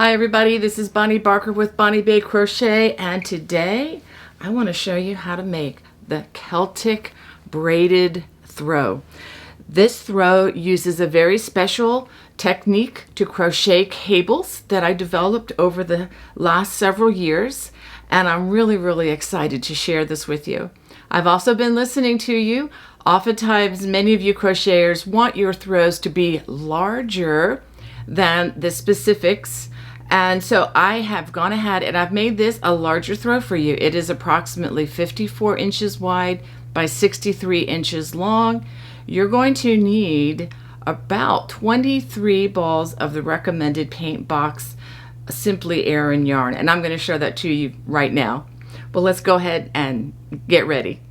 Hi everybody, this is Bonnie Barker with Bonnie Bay Crochet, and today I want to show you how to make the Celtic Braided Throw. This throw uses a very special technique to crochet cables that I developed over the last several years, and I'm really excited to share this with you. I've also been listening to you. Oftentimes many of you crocheters want your throws to be larger than the specifics. And so I have gone ahead and I've made this a larger throw for you. It is approximately 54 inches wide by 63 inches long. You're going to need about 23 balls of the recommended paint box Simply Aran yarn. And I'm going to show that to you right now. But let's go ahead and get ready.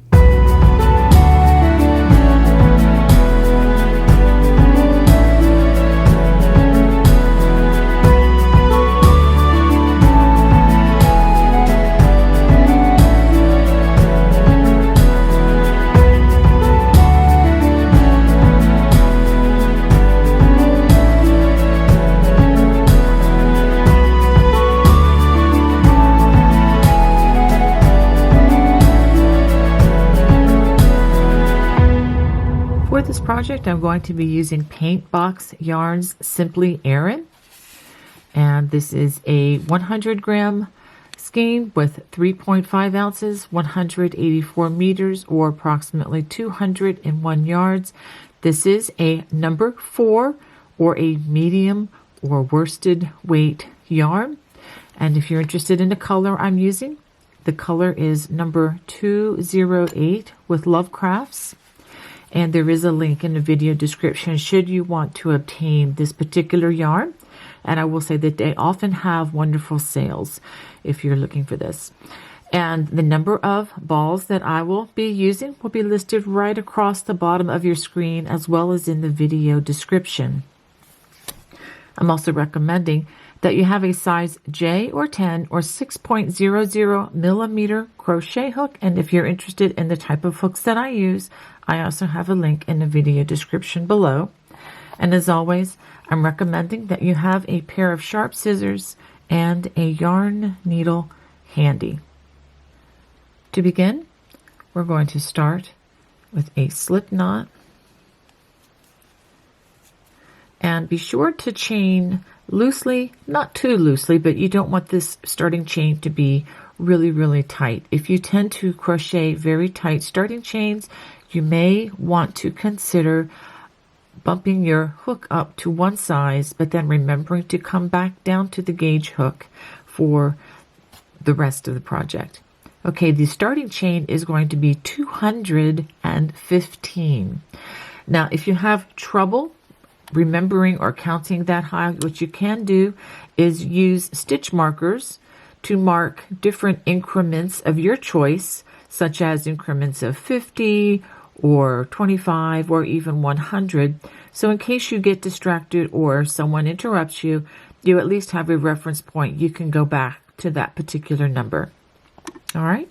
For this project, I'm going to be using Paint Box Yarns Simply Aran, and this is a 100 gram skein with 3.5 ounces, 184 meters, or approximately 201 yards. This is a number 4 or a medium or worsted weight yarn, and if you're interested in the color I'm using, the color is number 208 with Love Crafts. And there is a link in the video description should you want to obtain this particular yarn. And I will say that they often have wonderful sales if you're looking for this. And the number of balls that I will be using will be listed right across the bottom of your screen as well as in the video description. I'm also recommending that you have a size J or 10 or 6.00 millimeter crochet hook. And if you're interested in the type of hooks that I use, I also have a link in the video description below. And as always, I'm recommending that you have a pair of sharp scissors and a yarn needle handy. To begin, we're going to start with a slip knot. And be sure to chain loosely, not too loosely, but you don't want this starting chain to be really tight. If you tend to crochet very tight starting chains, you may want to consider bumping your hook up to one size, but then remembering to come back down to the gauge hook for the rest of the project. Okay, the starting chain is going to be 215. Now, if you have trouble remembering or counting that high, what you can do is use stitch markers to mark different increments of your choice, such as increments of 50 or 25 or even 100. So in case you get distracted or someone interrupts you, you at least have a reference point. You can go back to that particular number. All right,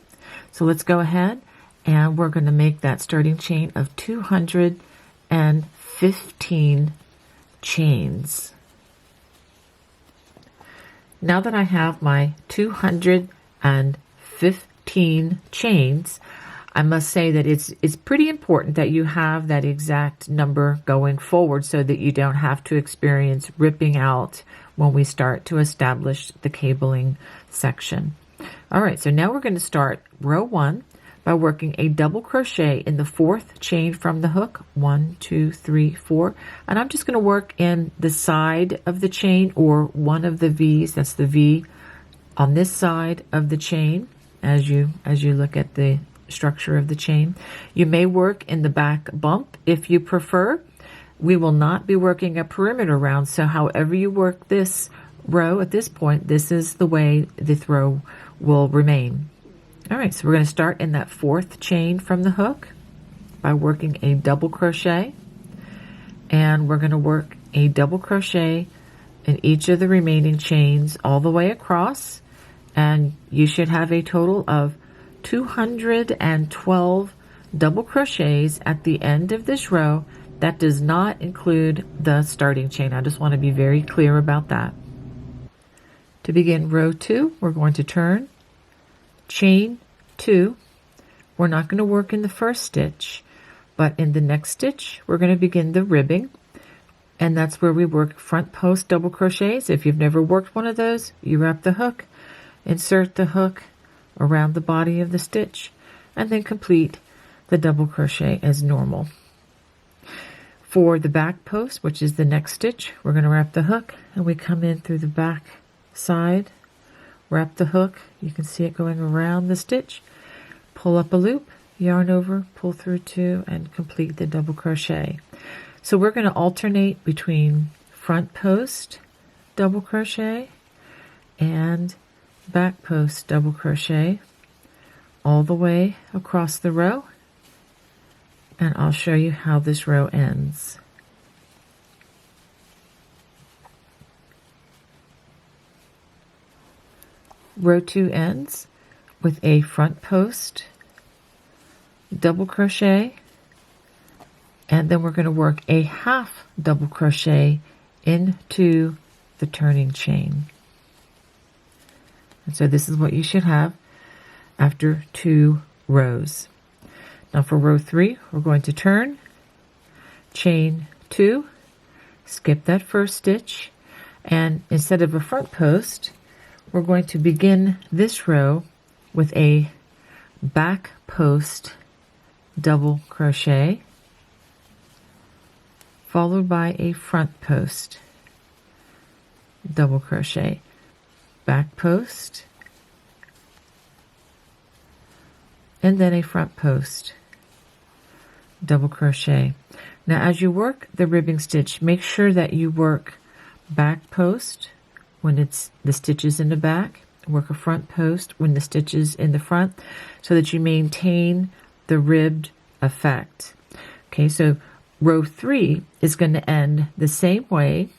so let's go ahead and we're going to make that starting chain of 215 chains. Now that I have my 215 chains, I must say that it's pretty important that you have that exact number going forward so that you don't have to experience ripping out when we start to establish the cabling section. All right, so now we're going to start row 1 by working a double crochet in the 4th chain from the hook. 1, 2, 3, 4. And I'm just going to work in the side of the chain or one of the V's. That's the V on this side of the chain as you look at the structure of the chain. You may work in the back bump if you prefer. We will not be working a perimeter round, so however you work this row at this point, this is the way the throw will remain. All right, so we're going to start in that 4th chain from the hook by working a double crochet, and we're going to work a double crochet in each of the remaining chains all the way across, and you should have a total of 212 double crochets at the end of this row. That does not include the starting chain. I just want to be very clear about that. To begin row 2, we're going to turn, chain 2. We're not going to work in the first stitch, but in the next stitch, we're going to begin the ribbing. And that's where we work front post double crochets. If you've never worked one of those, you wrap the hook, insert the hook around the body of the stitch, and then complete the double crochet as normal. For the back post, which is the next stitch, we're going to wrap the hook, and we come in through the back side, wrap the hook. You can see it going around the stitch, pull up a loop, yarn over, pull through 2, and complete the double crochet. So we're going to alternate between front post double crochet and back post double crochet all the way across the row, and I'll show you how this row ends. Row 2 ends with a front post double crochet, and then we're going to work a half double crochet into the turning chain. And so this is what you should have after 2 rows. Now for row 3, we're going to turn, chain 2, skip that first stitch, and instead of a front post, we're going to begin this row with a back post double crochet, followed by a front post double crochet, back post, and then a front post double crochet. Now as you work the ribbing stitch, make sure that you work back post when it's the stitches in the back, work a front post when the stitches in the front, so that you maintain the ribbed effect. Okay, so row 3 is going to end the same way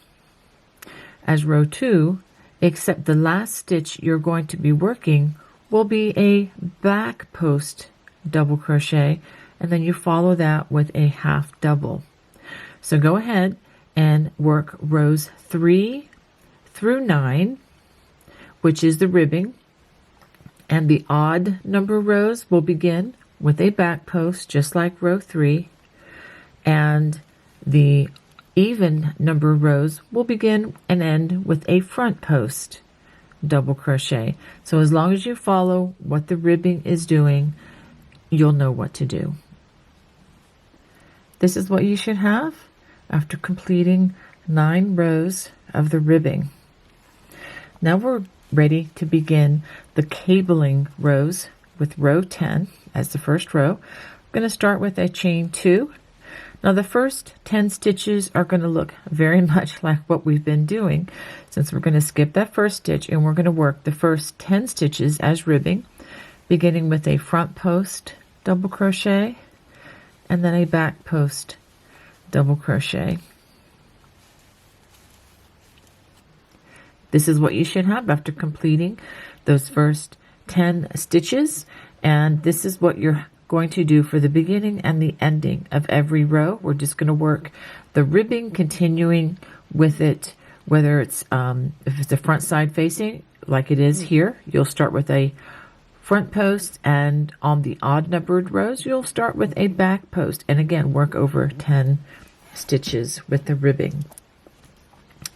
as row 2, except the last stitch you're going to be working will be a back post double crochet, and then you follow that with a half double. So go ahead and work rows 3 through 9, which is the ribbing, and the odd number rows will begin with a back post just like row 3, and the even number rows will begin and end with a front post double crochet. So as long as you follow what the ribbing is doing, you'll know what to do. This is what you should have after completing 9 rows of the ribbing. Now we're ready to begin the cabling rows with row 10 as the first row. I'm going to start with a chain 2. Now the first 10 stitches are going to look very much like what we've been doing, since we're going to skip that first stitch and we're going to work the first 10 stitches as ribbing, beginning with a front post double crochet and then a back post double crochet. This is what you should have after completing those first 10 stitches, and this is what you're going to do for the beginning and the ending of every row. We're just going to work the ribbing, continuing with it, whether it's if it's a front side facing like it is here, you'll start with a front post, and on the odd numbered rows you'll start with a back post, and again work over 10 stitches with the ribbing.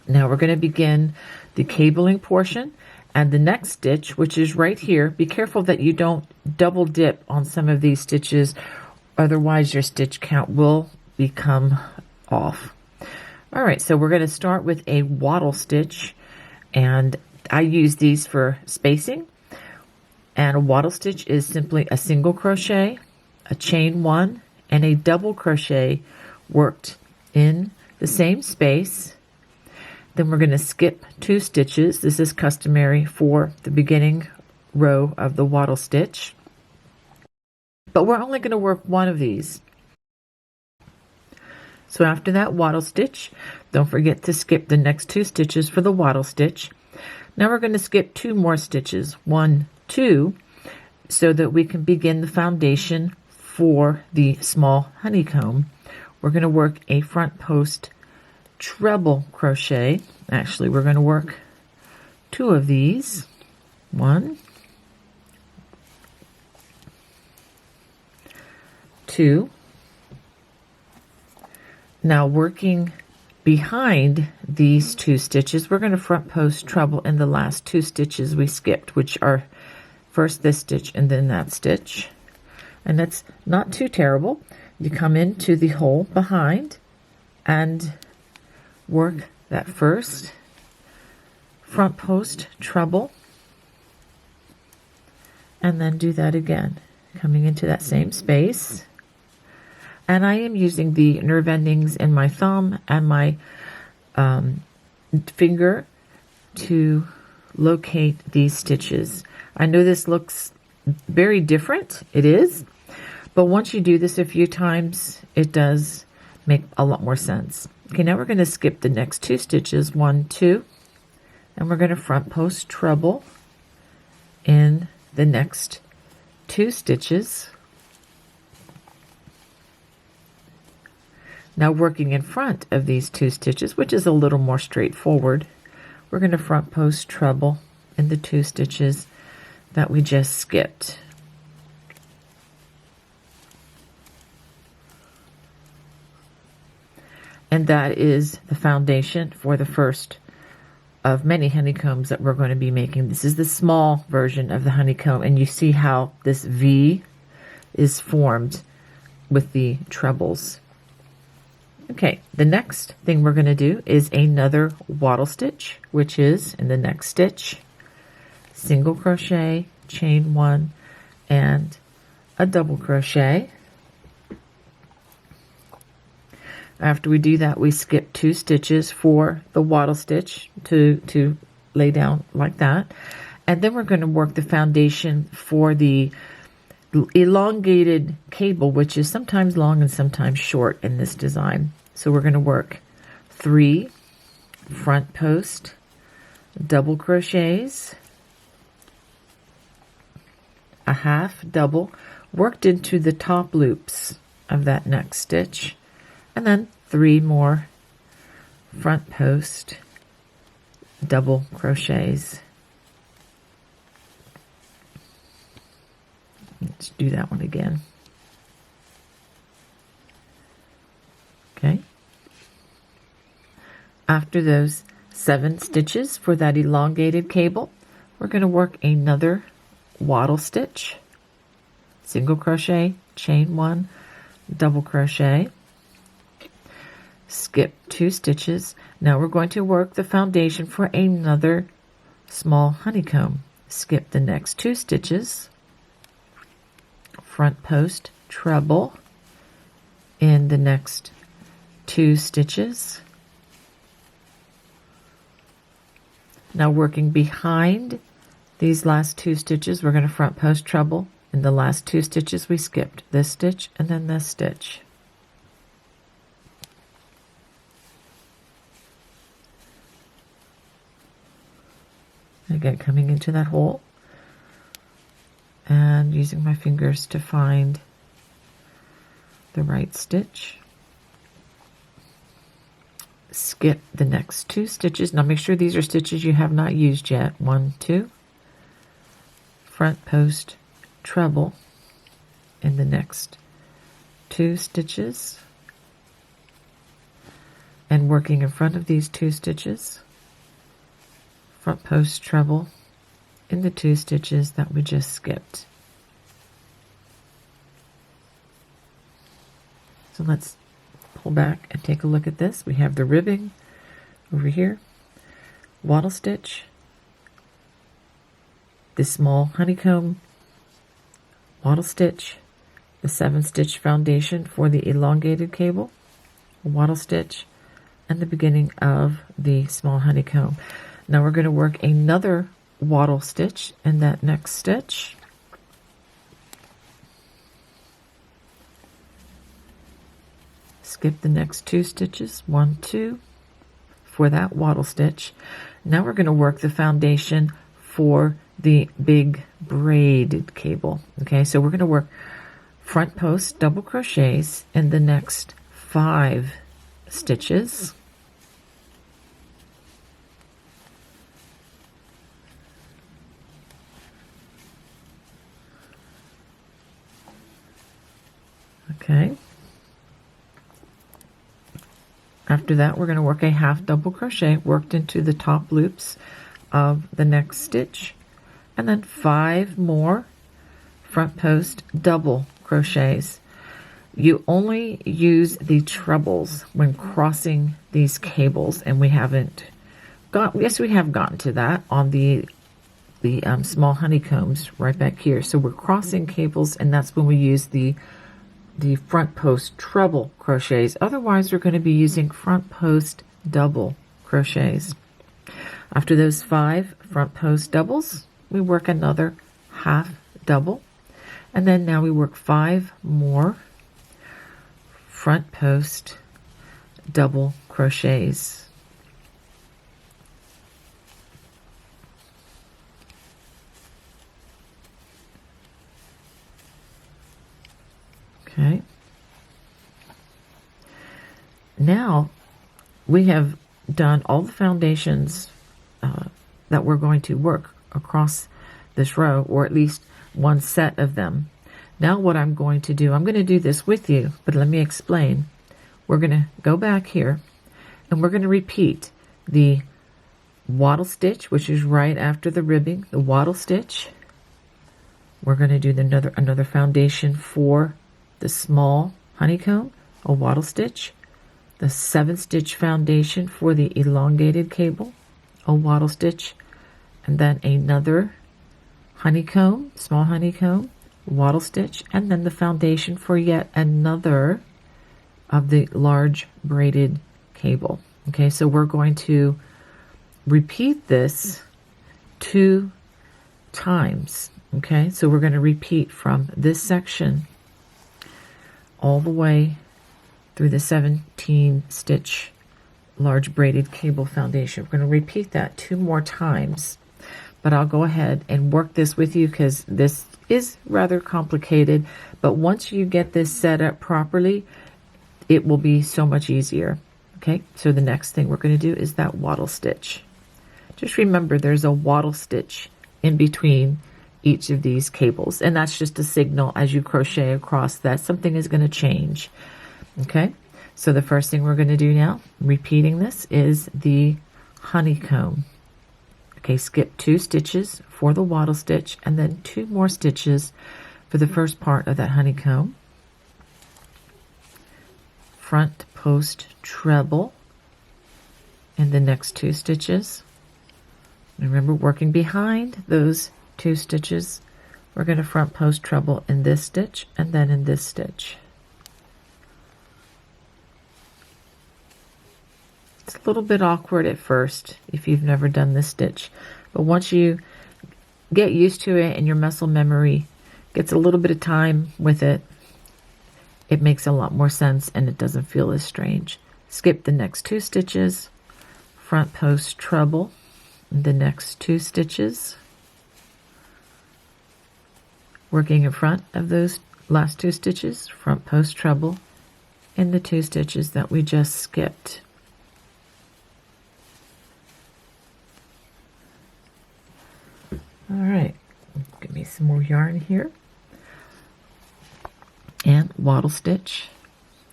Now we're going to begin the cabling portion, and the next stitch, which is right here, be careful that you don't double dip on some of these stitches, otherwise your stitch count will become off. All right, so we're going to start with a wattle stitch, and I use these for spacing. And a wattle stitch is simply a single crochet, a chain 1, and a double crochet worked in the same space. Then we're going to skip 2 stitches. This is customary for the beginning row of the wattle stitch, but we're only going to work one of these. So after that wattle stitch, don't forget to skip the next 2 stitches for the wattle stitch. Now we're going to skip 2 more stitches, 1, 2, so that we can begin the foundation for the small honeycomb. We're going to work a front post treble crochet. Actually, we're going to work 2 of these. 1, 2. Now working behind these 2 stitches, we're going to front post treble in the last 2 stitches we skipped, which are first this stitch and then that stitch. And it's not too terrible. You come into the hole behind and work that first front post treble, and then do that again, coming into that same space. And I am using the nerve endings in my thumb and my finger to locate these stitches. I know this looks very different. It is. But once you do this a few times, it does make a lot more sense. Okay, now we're going to skip the next 2 stitches, 1, 2, and we're going to front post treble in the next 2 stitches. Now working in front of these 2 stitches, which is a little more straightforward, we're going to front post treble in the 2 stitches that we just skipped. And that is the foundation for the first of many honeycombs that we're going to be making. This is the small version of the honeycomb, and you see how this V is formed with the trebles. Okay, the next thing we're going to do is another wattle stitch, which is in the next stitch, single crochet, chain 1, and a double crochet. After we do that, we skip 2 stitches for the wattle stitch to lay down like that. And then we're going to work the foundation for the elongated cable, which is sometimes long and sometimes short in this design. So we're going to work 3 front post double crochets, a half double worked into the top loops of that next stitch, and then 3 more front post double crochets. Let's do that one again. Okay. After those 7 stitches for that elongated cable, we're going to work another wattle stitch, single crochet, chain 1, double crochet, skip 2 stitches. Now we're going to work the foundation for another small honeycomb. Skip the next 2 stitches, front post treble in the next 2 stitches. Now working behind these last 2 stitches, we're going to front post treble in the last 2 stitches we skipped, this stitch and then this stitch. Again, coming into that hole and using my fingers to find the right stitch. Skip the next 2 stitches. Now make sure these are stitches you have not used yet. 1, 2, front post treble in the next 2 stitches, and working in front of these 2 stitches, front post treble in the 2 stitches that we just skipped. So let's pull back and take a look at this. We have the ribbing over here, wattle stitch, the small honeycomb, wattle stitch, the 7 stitch foundation for the elongated cable, a wattle stitch, and the beginning of the small honeycomb. Now we're going to work another wattle stitch in that next stitch. Skip the next 2 stitches, 1, 2, for that wattle stitch. Now we're going to work the foundation for the big braided cable. Okay, so we're going to work front post double crochets in the next 5 stitches. Okay. After that, we're going to work a half double crochet worked into the top loops of the next stitch, and then 5 more front post double crochets. You only use the trebles when crossing these cables, and we haven't got, yes, we have gotten to that on the small honeycombs right back here. So we're crossing cables, and that's when we use the front post treble crochets. Otherwise, we're going to be using front post double crochets. After those 5 front post doubles, we work another half double, and then now we work 5 more front post double crochets. Okay. Now we have done all the foundations that we're going to work across this row, or at least one set of them. Now what I'm going to do, I'm going to do this with you, but let me explain. We're going to go back here, and we're going to repeat the wattle stitch, which is right after the ribbing, the wattle stitch. We're going to do another foundation for the small honeycomb, a wattle stitch, the 7-stitch foundation for the elongated cable, a wattle stitch, and then another honeycomb, small honeycomb, wattle stitch, and then the foundation for yet another of the large braided cable. Okay, so we're going to repeat this 2 times. Okay, so we're going to repeat from this section all the way through the 17-stitch large braided cable foundation. We're going to repeat that 2 more times, but I'll go ahead and work this with you because this is rather complicated, but once you get this set up properly, it will be so much easier. Okay, so the next thing we're going to do is that wattle stitch. Just remember there's a wattle stitch in between each of these cables, and that's just a signal as you crochet across that something is going to change. Okay, so the first thing we're going to do now, repeating this, is the honeycomb. Okay, skip 2 stitches for the wattle stitch, and then 2 more stitches for the first part of that honeycomb. Front post treble in the next 2 stitches. Remember, working behind those 2 stitches, we're going to front post treble in this stitch and then in this stitch. It's a little bit awkward at first if you've never done this stitch, but once you get used to it and your muscle memory gets a little bit of time with it, it makes a lot more sense and it doesn't feel as strange. Skip the next 2 stitches, front post treble in the next 2 stitches, working in front of those last 2 stitches, front post treble in the 2 stitches that we just skipped. All right, give me some more yarn here, and wattle stitch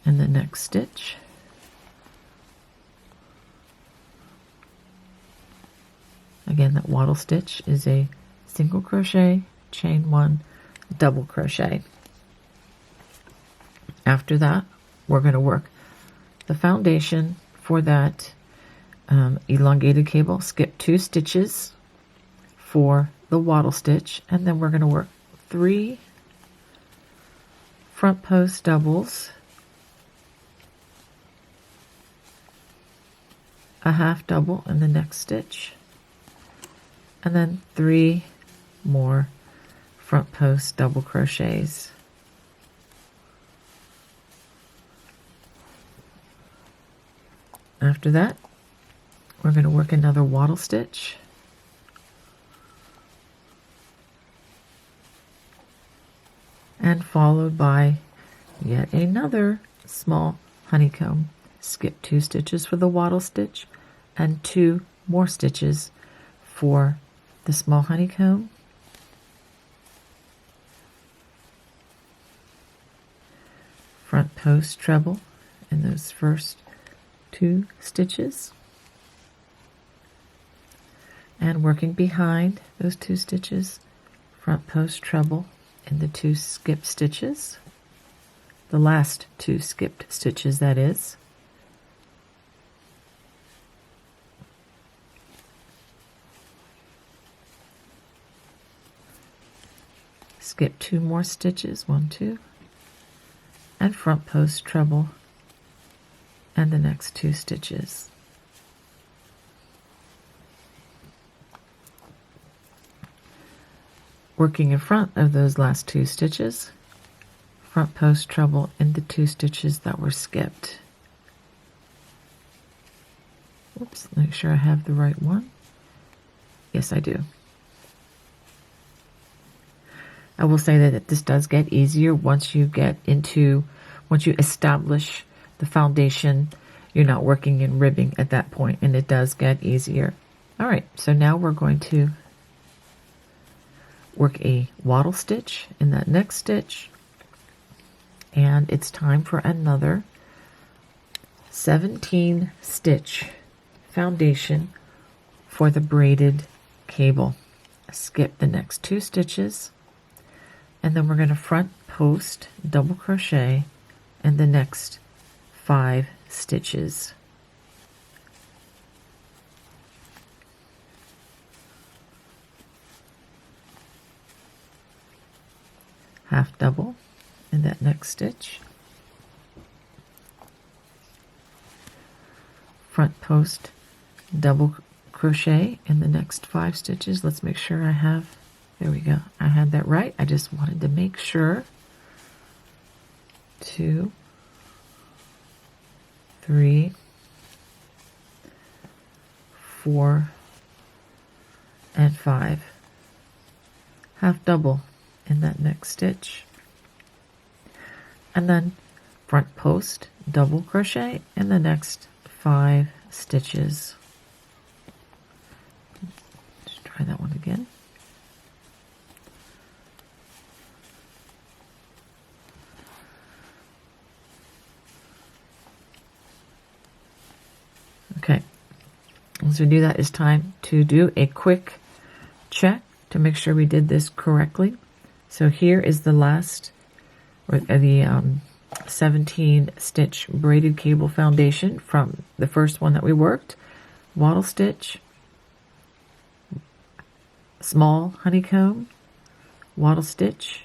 in the next stitch. Again, that wattle stitch is a single crochet, chain 1, double crochet. After that, we're going to work the foundation for that elongated cable. Skip 2 stitches for the wattle stitch, and then we're going to work 3 front post doubles, a half double in the next stitch, and then 3 more front post double crochets. After that, we're going to work another wattle stitch, and followed by yet another small honeycomb. Skip 2 stitches for the wattle stitch and 2 more stitches for the small honeycomb. front post treble in those first 2 stitches, and working behind those 2 stitches, front post treble in the 2 skip stitches, the last 2 skipped stitches, that is. Skip 2 more stitches, 1, 2, and front post treble and the next 2 stitches. Working in front of those last 2 stitches, front post treble in the 2 stitches that were skipped. Oops, make sure I have the right one. Yes, I do. I will say that this does get easier once you establish the foundation. You're not working in ribbing at that point, and it does get easier. All right, so now we're going to work a wattle stitch in that next stitch, and it's time for another 17 stitch foundation for the braided cable. Skip the next 2 stitches, and then we're going to front post double crochet in the next 5 stitches. Half double in that next stitch, front post double crochet in the next 5 stitches. Let's make sure I have, there we go, I had that right. I just wanted to make sure. 2, 3, 4, and 5. Half double in that next stitch, and then front post double crochet in the next 5 stitches. Let's try that one again. Okay, as we do that, it's time to do a quick check to make sure we did this correctly. So here is the last, or the 17 stitch braided cable foundation from the first one that we worked. Wattle stitch, small honeycomb, wattle stitch,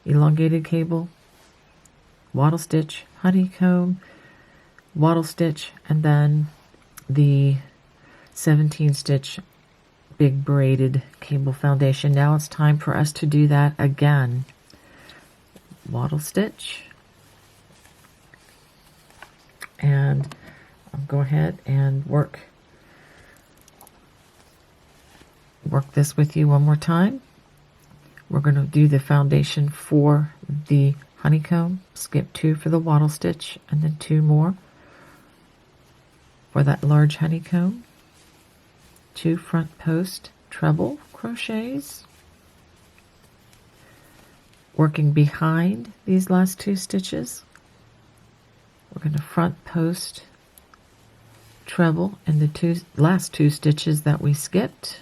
elongated cable, wattle stitch, honeycomb, wattle stitch, and then the 17 stitch big braided cable foundation. Now it's time for us to do that again. Wattle stitch, and I'll go ahead and work this with you one more time. We're going to do the foundation for the honeycomb, skip 2 for the wattle stitch, and then 2 more for that large honeycomb, 2 front post treble crochets, working behind these last 2 stitches. We're going to front post treble in the last 2 stitches that we skipped.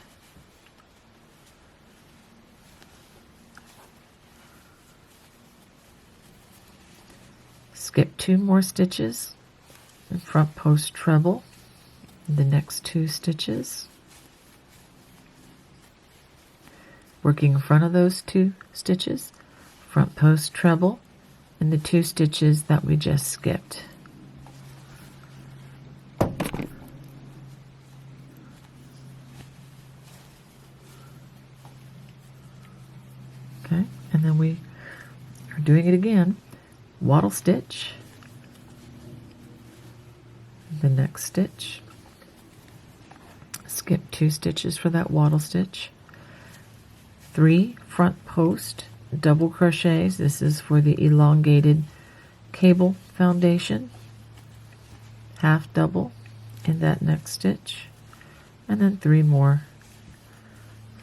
Skip 2 more stitches and front post treble in the next 2 stitches. Working in front of those 2 stitches, front post treble in the 2 stitches that we just skipped. Okay, and then we are doing it again. Wattle stitch, the next stitch, skip 2 stitches for that wattle stitch, 3 front post double crochets. This is for the elongated cable foundation, half double in that next stitch, and then 3 more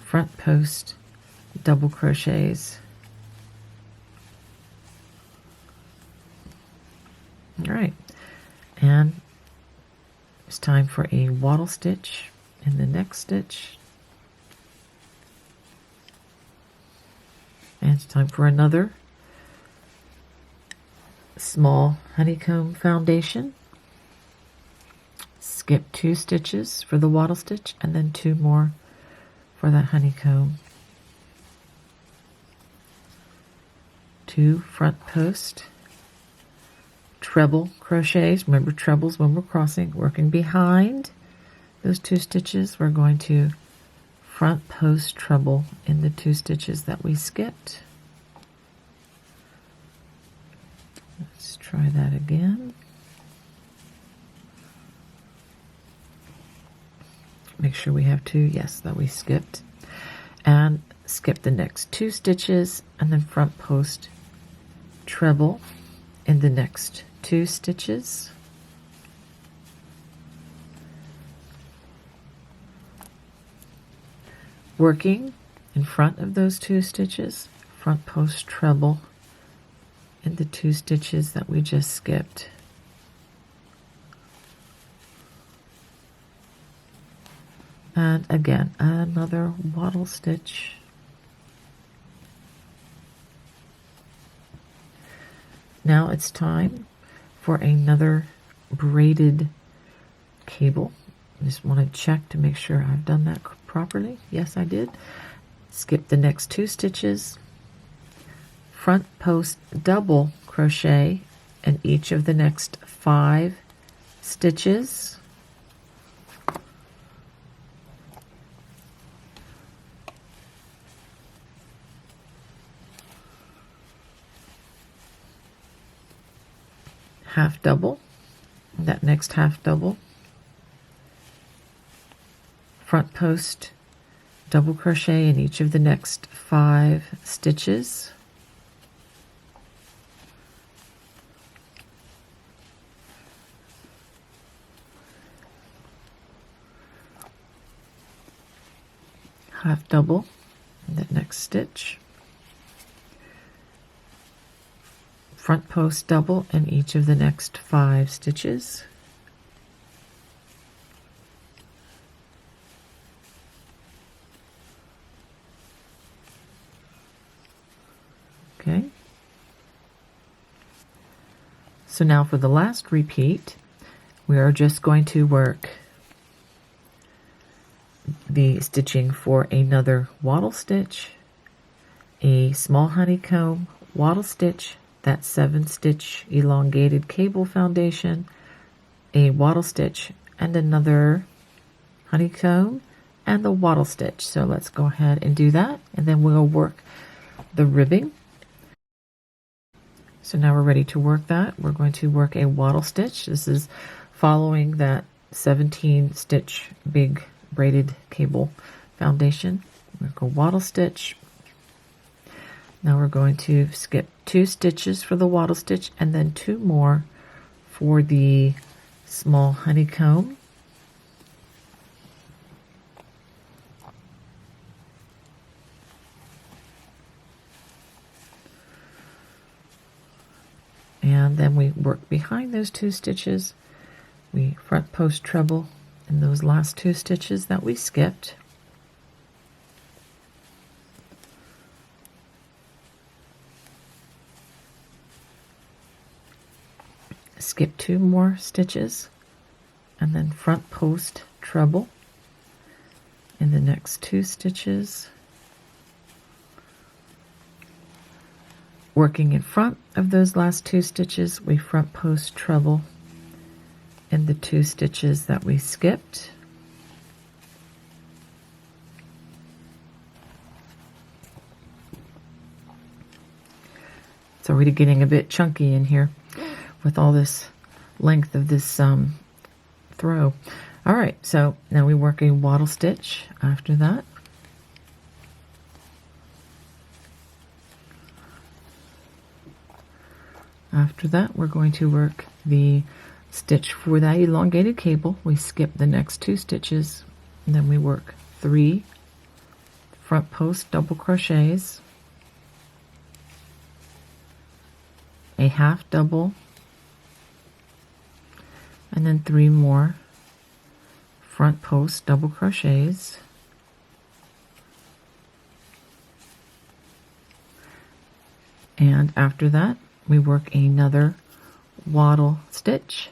front post double crochets. right, and it's time for a wattle stitch in the next stitch, and it's time for another small honeycomb foundation. Skip 2 stitches for the wattle stitch and then 2 more for that honeycomb. 2 front post treble crochets. Remember trebles when we're crossing, working behind those 2 stitches. We're going to front post treble in the 2 stitches that we skipped. Let's try that again. Make sure we have 2, yes, that we skipped. And skip the next 2 stitches and then front post treble in the next 2 stitches. Working in front of those 2 stitches, front post treble in the 2 stitches that we just skipped. And again, another wattle stitch. Now it's time for another braided cable. I just want to check to make sure I've done that properly. Yes, I did. Skip the next 2 stitches. Front post double crochet in each of the next 5 stitches. Half double, that next half double, front post double crochet in each of the next 5 stitches, half double in that next stitch, front post double in each of the next 5 stitches, okay. So now for the last repeat, we are just going to work the stitching for another wattle stitch, a small honeycomb, wattle stitch, that 7-stitch elongated cable foundation, a wattle stitch, and another honeycomb, and the wattle stitch. So let's go ahead and do that, and then we'll work the ribbing. So now we're ready to work that. We're going to work a wattle stitch. This is following that 17-stitch big braided cable foundation. Work a wattle stitch. Now we're going to skip 2 stitches for the wattle stitch and then 2 more for the small honeycomb. And then we work behind those 2 stitches. We front post treble in those last 2 stitches that we skipped. Skip 2 more stitches and then front post treble in the next 2 stitches, working in front of those last 2 stitches. We front post treble in the 2 stitches that we skipped, it's already getting a bit chunky in here with all this length of this throw. All right, so now we work a wattle stitch after that. After that, we're going to work the stitch for that elongated cable. We skip the next 2 stitches, and then we work 3 front post double crochets, a half double and then 3 more front post double crochets. And after that, we work another wattle stitch.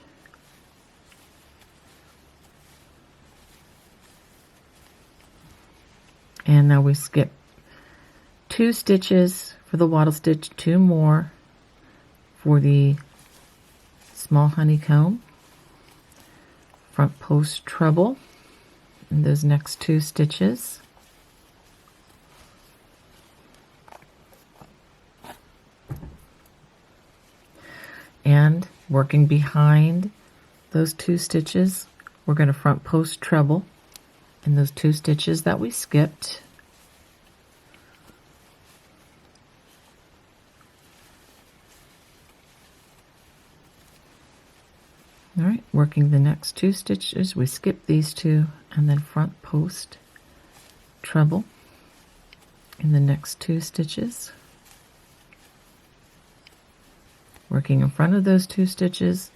And now we skip 2 stitches for the wattle stitch, 2 more for the small honeycomb, front post treble in those next 2 stitches. And working behind those 2 stitches, we're going to front post treble in those 2 stitches that we skipped. All right, working the next 2 stitches, we skip these 2 and then front post treble in the next 2 stitches. Working in front of those 2 stitches,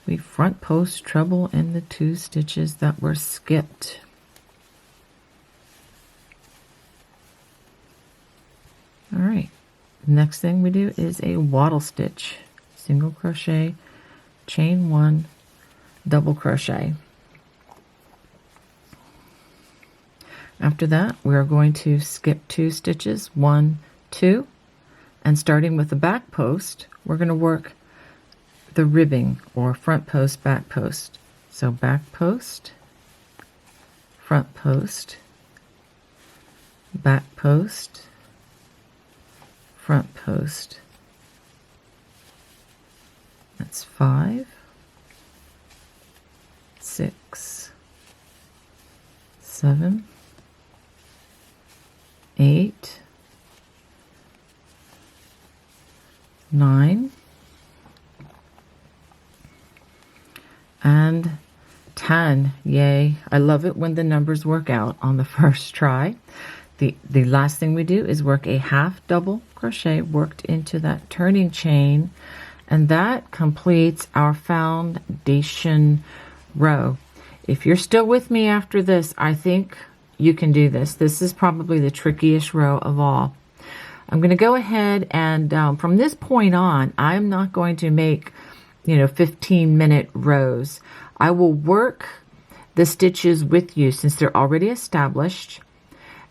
we front post treble in the 2 stitches that were skipped. All right, next thing we do is a wattle stitch, single crochet, chain 1, double crochet. After that, we are going to skip 2 stitches, 1, 2, and starting with the back post, we're going to work the ribbing or front post, back post. So back post, front post, back post, front post. That's 5, 6, 7, 8, 9, and 10. Yay. I love it when the numbers work out on the first try. The last thing we do is work a half double crochet worked into that turning chain, and that completes our foundation row. If you're still with me after this, I think you can do this. This is probably the trickiest row of all. I'm going to go ahead and from this point on, I'm not going to make 15-minute rows. I will work the stitches with you since they're already established,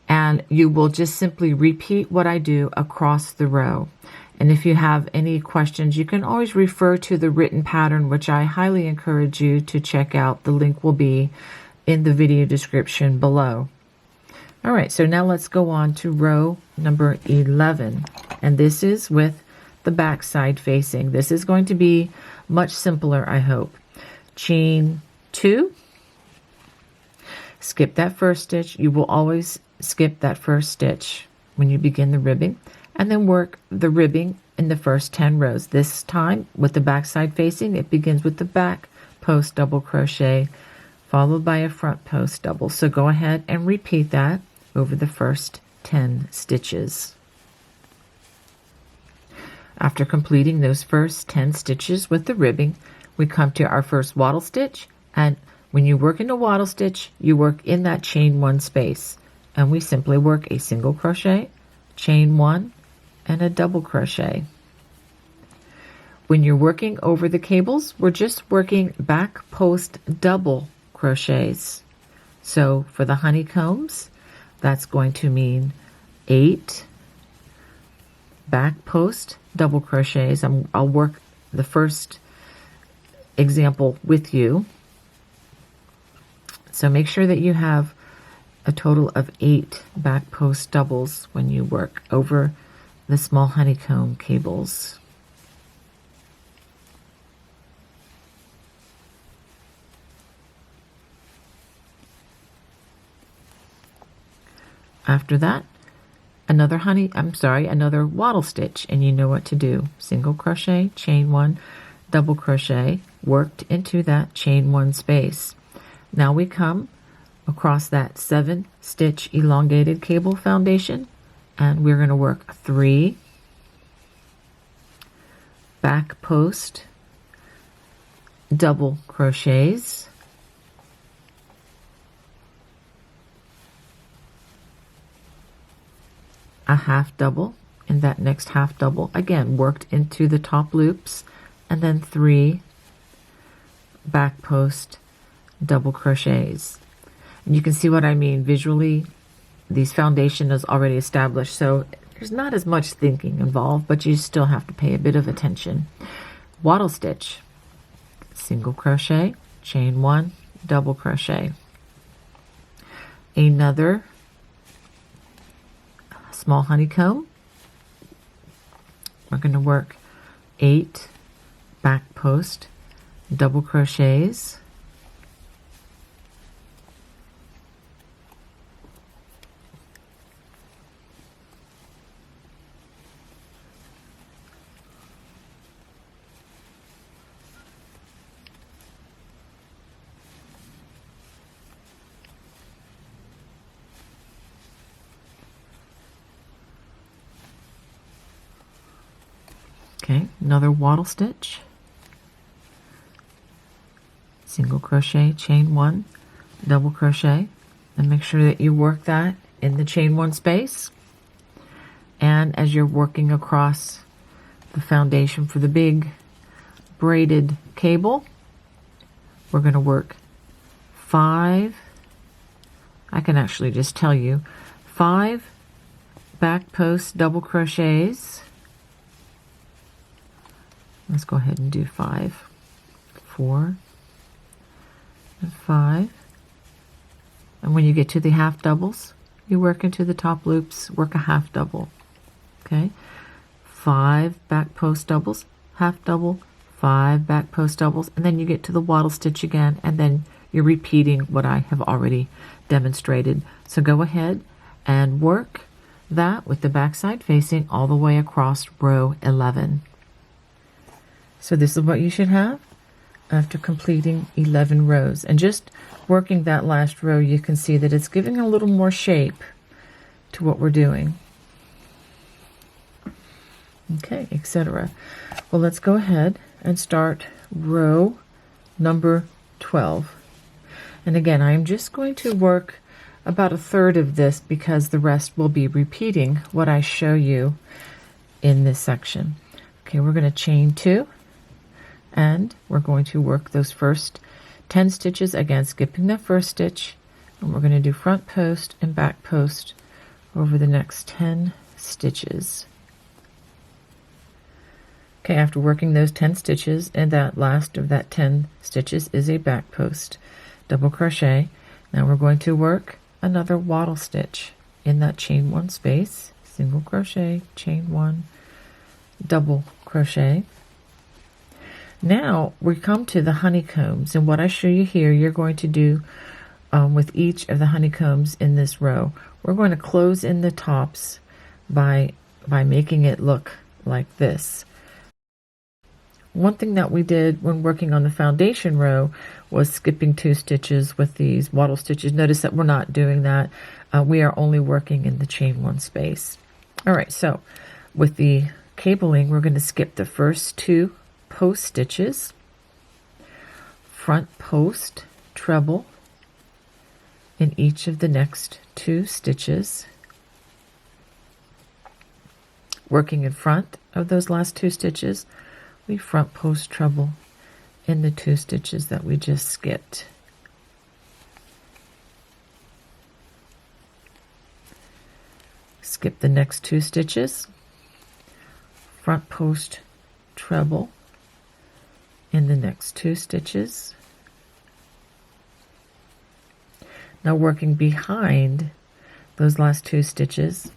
and you will just simply repeat what I do across the row. And if you have any questions, you can always refer to the written pattern, which I highly encourage you to check out. The link will be in the video description below. All right, so now let's go on to row number 11. And this is with the back side facing. This is going to be much simpler, I hope. Chain 2, skip that first stitch. You will always skip that first stitch when you begin the ribbing, and then work the ribbing in the first 10 rows. This time with the back side facing, it begins with the back post double crochet followed by a front post double. So go ahead and repeat that over the first 10 stitches. After completing those first 10 stitches with the ribbing, we come to our first wattle stitch, and when you work in a wattle stitch, you work in that chain 1 space, and we simply work a single crochet, chain 1, and a double crochet. When you're working over the cables, we're just working back post double crochets. So for the honeycombs, that's going to mean 8 back post double crochets. I'll work the first example with you. So make sure that you have a total of 8 back post doubles when you work over the small honeycomb cables. After that, another wattle stitch, and you know what to do. Single crochet, chain 1, double crochet, worked into that chain 1 space. Now we come across that 7 stitch elongated cable foundation, and we're going to work 3 back post double crochets, a half double in that next half double, again worked into the top loops, and then 3 back post double crochets. And you can see what I mean visually. These foundation is already established, so there's not as much thinking involved, but you still have to pay a bit of attention. Wattle stitch, single crochet, chain 1, double crochet, another small honeycomb. We're going to work 8 back post double crochets, okay, another wattle stitch, single crochet, chain 1, double crochet, and make sure that you work that in the chain 1 space. And as you're working across the foundation for the big braided cable, we're going to work 5, I can actually just tell you, 5 back post double crochets. Let's go ahead and do 5, 4, and 5. And when you get to the half doubles, you work into the top loops, work a half double. Okay, 5 back post doubles, half double, 5 back post doubles, and then you get to the wattle stitch again, and then you're repeating what I have already demonstrated. So go ahead and work that with the back side facing all the way across row 11. So this is what you should have after completing 11 rows. And just working that last row, you can see that it's giving a little more shape to what we're doing. Okay, etc. Well, let's go ahead and start row number 12. And again, I'm just going to work about 1/3 of this because the rest will be repeating what I show you in this section. Okay, we're going to chain 2, and we're going to work those first 10 stitches, again skipping the first stitch, and we're going to do front post and back post over the next 10 stitches. Okay, after working those 10 stitches, and that last of that 10 stitches is a back post double crochet. Now we're going to work another wattle stitch in that chain 1 space, single crochet, chain 1, double crochet. Now we come to the honeycombs, and what I show you here, you're going to do with each of the honeycombs in this row. We're going to close in the tops by making it look like this. One thing that we did when working on the foundation row was skipping 2 stitches with these wattle stitches. Notice that we're not doing that. We are only working in the chain 1 space. All right, so with the cabling, we're going to skip the first 2 post stitches, front post treble in each of the next 2 stitches, working in front of those last 2 stitches. We front post treble in the 2 stitches that we just skipped. Skip the next 2 stitches, front post treble in the next 2 stitches. Now working behind those last 2 stitches,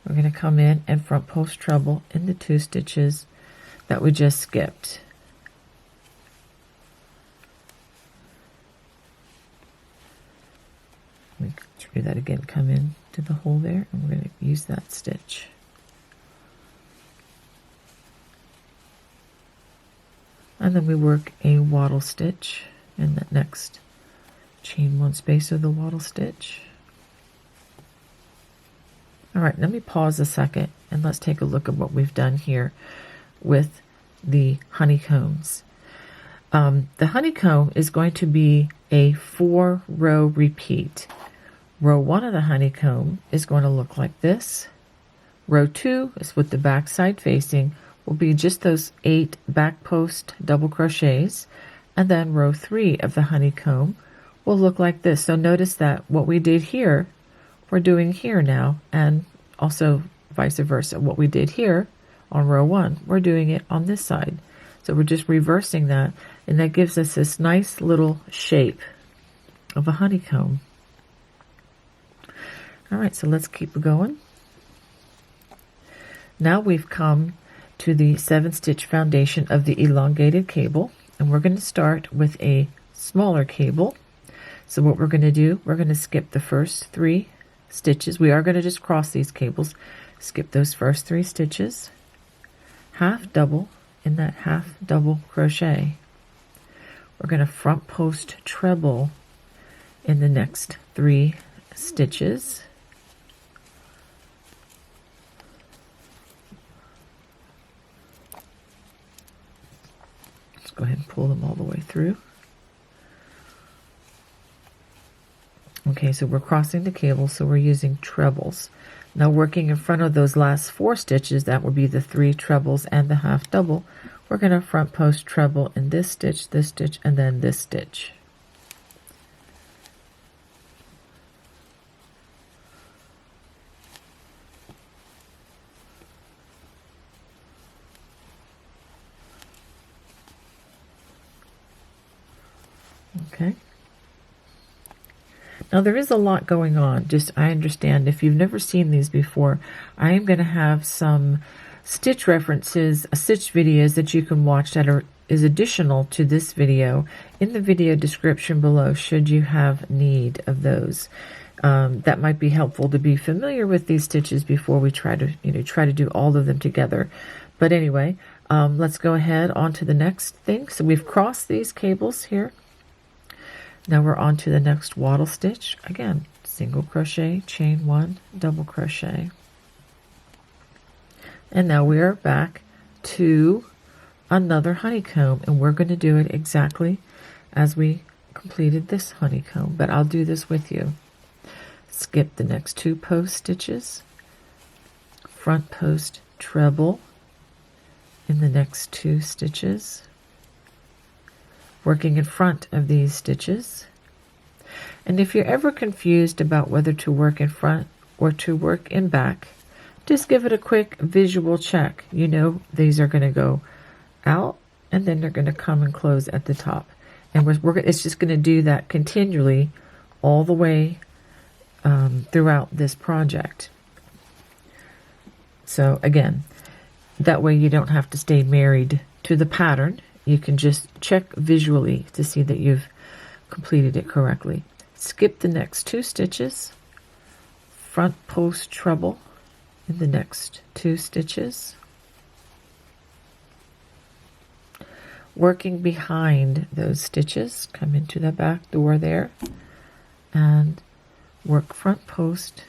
we're going to come in and front post treble in the 2 stitches that we just skipped. Let me do that again. Come in to the hole there, and we're going to use that stitch. And then we work a wattle stitch in that next chain 1 space of the wattle stitch. All right, let me pause a second and let's take a look at what we've done here with the honeycombs. The honeycomb is going to be a 4-row repeat. Row 1 of the honeycomb is going to look like this. Row 2 is with the back side facing, will be just those 8 back post double crochets, and then row 3 of the honeycomb will look like this. So notice that what we did here, we're doing here now, and also vice versa. What we did here on row 1, we're doing it on this side. So we're just reversing that, and that gives us this nice little shape of a honeycomb. All right, so let's keep going. Now we've come to the 7-stitch foundation of the elongated cable, and we're going to start with a smaller cable. So what we're going to do, we're going to skip the first 3 stitches. We are going to just cross these cables, skip those first 3 stitches, half double in that half double crochet. We're going to front post treble in the next 3 stitches. Let's go ahead and pull them all the way through. Okay, so we're crossing the cable, so we're using trebles. Now working in front of those last 4 stitches, that will be the 3 trebles and the half double. We're going to front post treble in this stitch, and then this stitch. Okay. Now there is a lot going on. Just, I understand if you've never seen these before, I am going to have some stitch references, stitch videos that you can watch that is additional to this video in the video description below, should you have need of those. That might be helpful to be familiar with these stitches before we try to do all of them together. But anyway, let's go ahead on to the next thing. So we've crossed these cables here. Now we're on to the next wattle stitch. Again, single crochet, chain 1, double crochet. And now we are back to another honeycomb, and we're going to do it exactly as we completed this honeycomb, but I'll do this with you. Skip the next 2 post stitches, front post treble in the next 2 stitches, working in front of these stitches. And if you're ever confused about whether to work in front or to work in back, just give it a quick visual check. You know these are going to go out, and then they're going to come and close at the top. And it's just going to do that continually all the way throughout this project. So again, that way you don't have to stay married to the pattern. You can just check visually to see that you've completed it correctly. Skip the next 2 stitches, front post treble in the next 2 stitches, working behind those stitches, come into the back door there, and work front post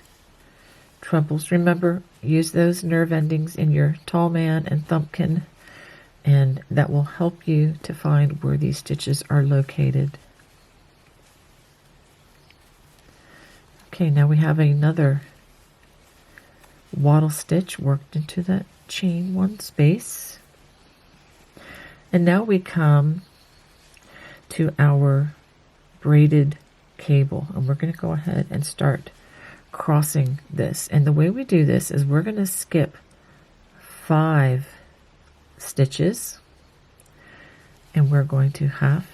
trebles. Remember, use those nerve endings in your tall man and thumbkin, and that will help you to find where these stitches are located. Okay, now we have another wattle stitch worked into that chain 1 space. And now we come to our braided cable, and we're going to go ahead and start crossing this. And the way we do this is we're going to skip 5 stitches, and we're going to half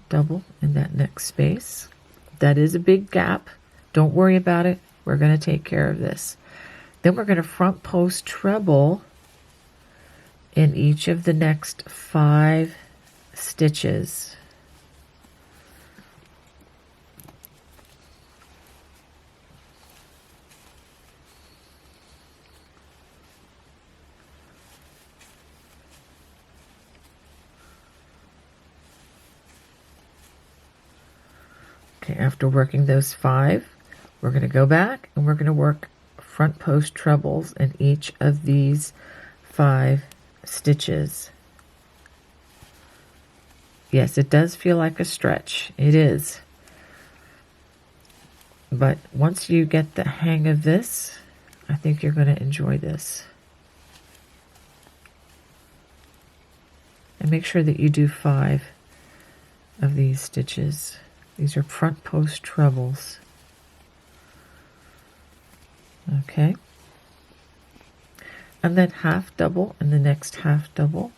double in that next space. That is a big gap. Don't worry about it. We're going to take care of this. Then we're going to front post treble in each of the next 5 stitches. Okay, after working those 5, we're going to go back and we're going to work front post trebles in each of these 5 stitches. Yes, it does feel like a stretch. It is. But once you get the hang of this, I think you're going to enjoy this. And make sure that you do 5 of these stitches. These are front post trebles. Okay. And then half double in the next half double.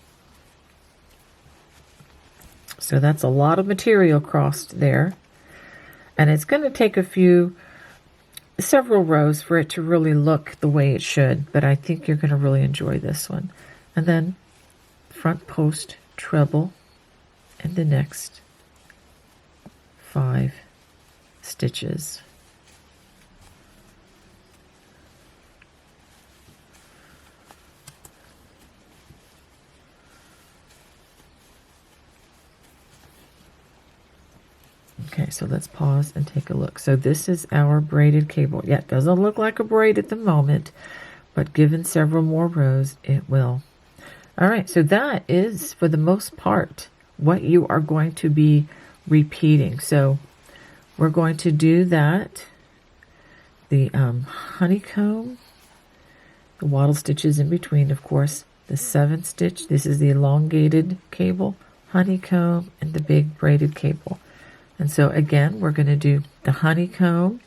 So that's a lot of material crossed there. And it's going to take several rows for it to really look the way it should, but I think you're going to really enjoy this one. And then front post treble in the next 5 stitches. Okay, so let's pause and take a look. So this is our braided cable. Yeah, it doesn't look like a braid at the moment, but given several more rows, it will. All right, so that is, for the most part, what you are going to be repeating. So we're going to do that. The honeycomb, the wattle stitches in between, of course, the 7 stitch. This is the elongated cable, honeycomb, and the big braided cable. And so again, we're going to do the honeycomb,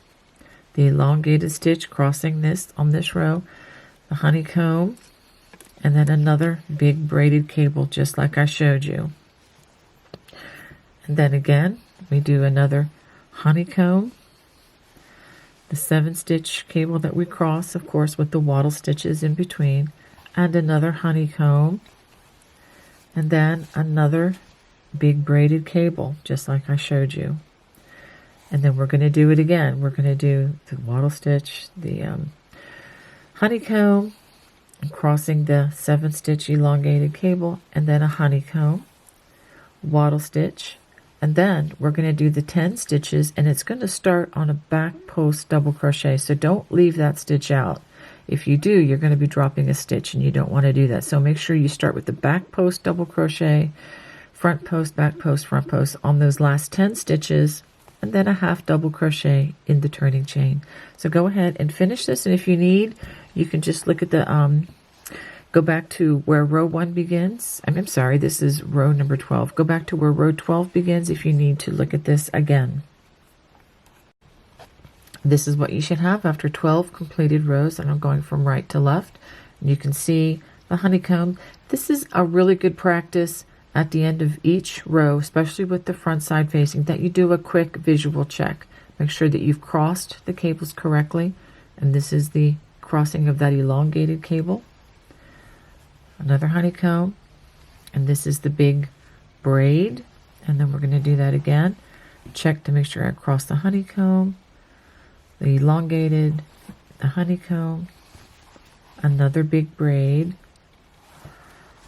the elongated stitch crossing this on this row, the honeycomb, and then another big braided cable just like I showed you. And then again, we do another honeycomb, the 7 stitch cable that we cross, of course, with the wattle stitches in between, and another honeycomb, and then another big braided cable, just like I showed you. And then we're going to do it again. We're going to do the wattle stitch, the honeycomb, and crossing the 7 stitch elongated cable, and then a honeycomb, wattle stitch, and then we're going to do the 10 stitches, and it's going to start on a back post double crochet. So don't leave that stitch out. If you do, you're going to be dropping a stitch, and you don't want to do that. So make sure you start with the back post double crochet, front post, back post, front post on those last 10 stitches, and then a half double crochet in the turning chain. So go ahead and finish this, and if you need, you can just look at the go back to where row 1 begins. I'm sorry, this is row number 12. Go back to where row 12 begins if you need to look at this again. This is what you should have after 12 completed rows, and I'm going from right to left. And you can see the honeycomb. This is a really good practice at the end of each row, especially with the front side facing, that you do a quick visual check. Make sure that you've crossed the cables correctly, and this is the crossing of that elongated cable. Another honeycomb, and this is the big braid, and then we're going to do that again. Check to make sure I cross the honeycomb, the elongated, the honeycomb, another big braid,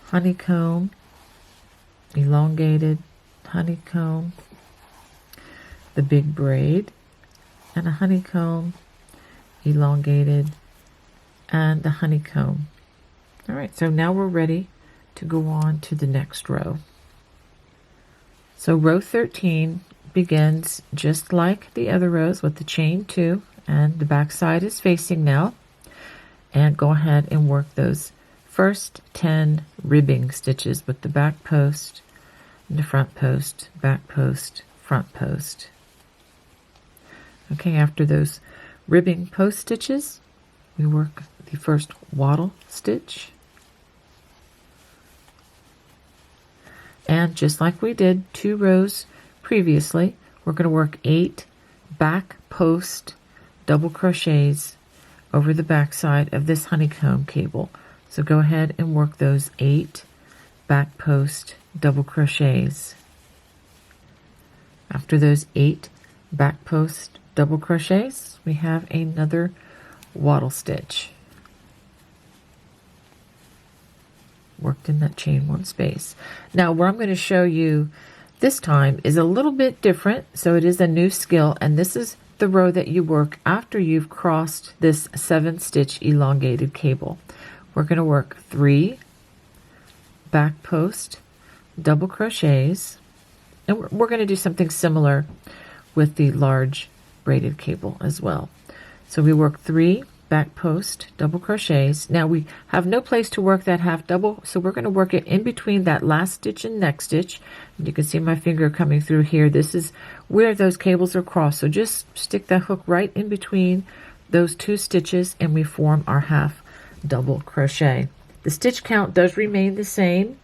honeycomb, elongated, honeycomb, the big braid, and a honeycomb, elongated, and the honeycomb. All right, so now we're ready to go on to the next row. So row 13 begins just like the other rows with the chain 2, and the back side is facing now. And go ahead and work those first 10 ribbing stitches with the back post, and the front post, back post, front post. Okay, after those ribbing post stitches, we work the first wattle stitch. And just like we did 2 rows previously, we're going to work 8 back post double crochets over the back side of this honeycomb cable. So go ahead and work those 8 back post double crochets. After those 8 back post double crochets, we have another wattle stitch worked in that chain 1 space. Now what I'm going to show you this time is a little bit different, so it is a new skill, and this is the row that you work after you've crossed this 7 stitch elongated cable. We're going to work 3 back post double crochets And we're going to do something similar with the large braided cable as well. So we work 3 back post double crochets. Now we have no place to work that half double, so we're going to work it in between that last stitch and next stitch. And you can see my finger coming through here. This is where those cables are crossed. So just stick that hook right in between those 2 stitches and we form our half double crochet. The stitch count does remain the same